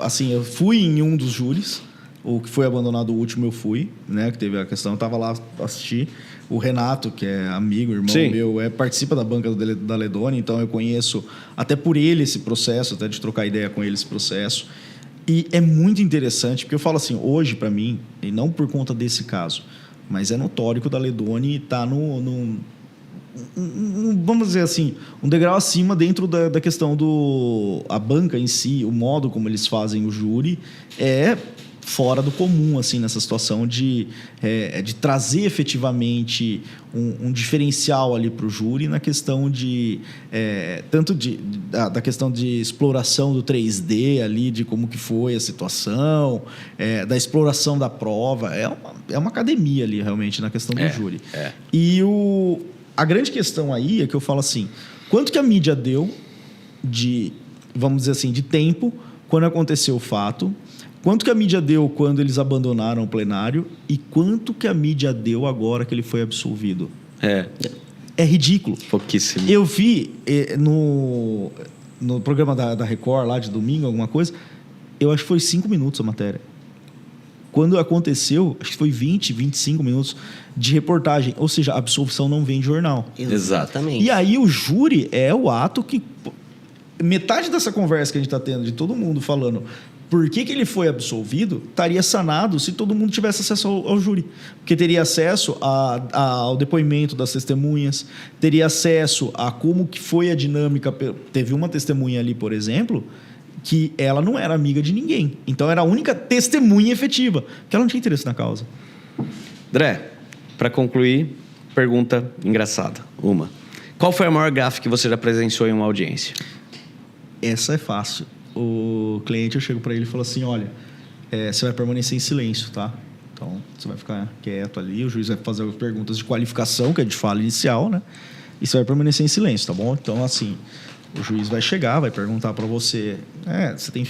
Assim, eu fui em um dos júris. O que foi abandonado o último eu fui, né? Que teve a questão, eu tava lá assistir. O Renato, que é amigo, irmão Sim. meu, participa da banca da Ledone, então eu conheço até por ele esse processo, até de trocar ideia com ele esse processo. E é muito interessante, porque eu falo assim, hoje para mim, e não por conta desse caso, mas é notório que o da Ledone está vamos dizer assim, um degrau acima dentro da questão a banca em si, o modo como eles fazem o júri é fora do comum, assim, nessa situação de trazer efetivamente um diferencial ali para o júri na questão tanto da questão de exploração do 3D ali, de como que foi a situação, da exploração da prova. É uma academia ali, realmente, na questão do júri. E a grande questão aí é que eu falo assim, quanto que a mídia deu vamos dizer assim, de tempo quando aconteceu o fato, quanto que a mídia deu quando eles abandonaram o plenário e quanto que a mídia deu agora que ele foi absolvido? É ridículo. Pouquíssimo. Eu vi no programa da Record, lá de domingo, alguma coisa, eu acho que foi 5 minutos a matéria. Quando aconteceu, acho que foi 20, 25 minutos de reportagem. Ou seja, a absolvição não vem de jornal. Exatamente. E aí o júri é o ato que... Metade dessa conversa que a gente está tendo, de todo mundo falando por que ele foi absolvido, estaria sanado se todo mundo tivesse acesso ao júri. Porque teria acesso ao depoimento das testemunhas, teria acesso a como que foi a dinâmica. Teve uma testemunha ali, por exemplo, que ela não era amiga de ninguém. Então, era a única testemunha efetiva, que ela não tinha interesse na causa. André, para concluir, pergunta engraçada. Qual foi a maior gafe que você já presenciou em uma audiência? Essa é fácil. O cliente, eu chego para ele e falo assim, olha, você vai permanecer em silêncio, tá? Então, você vai ficar quieto ali, o juiz vai fazer as perguntas de qualificação, que é de fala inicial, né? E você vai permanecer em silêncio, tá bom? Então, assim, o juiz vai chegar, vai perguntar para você, você tem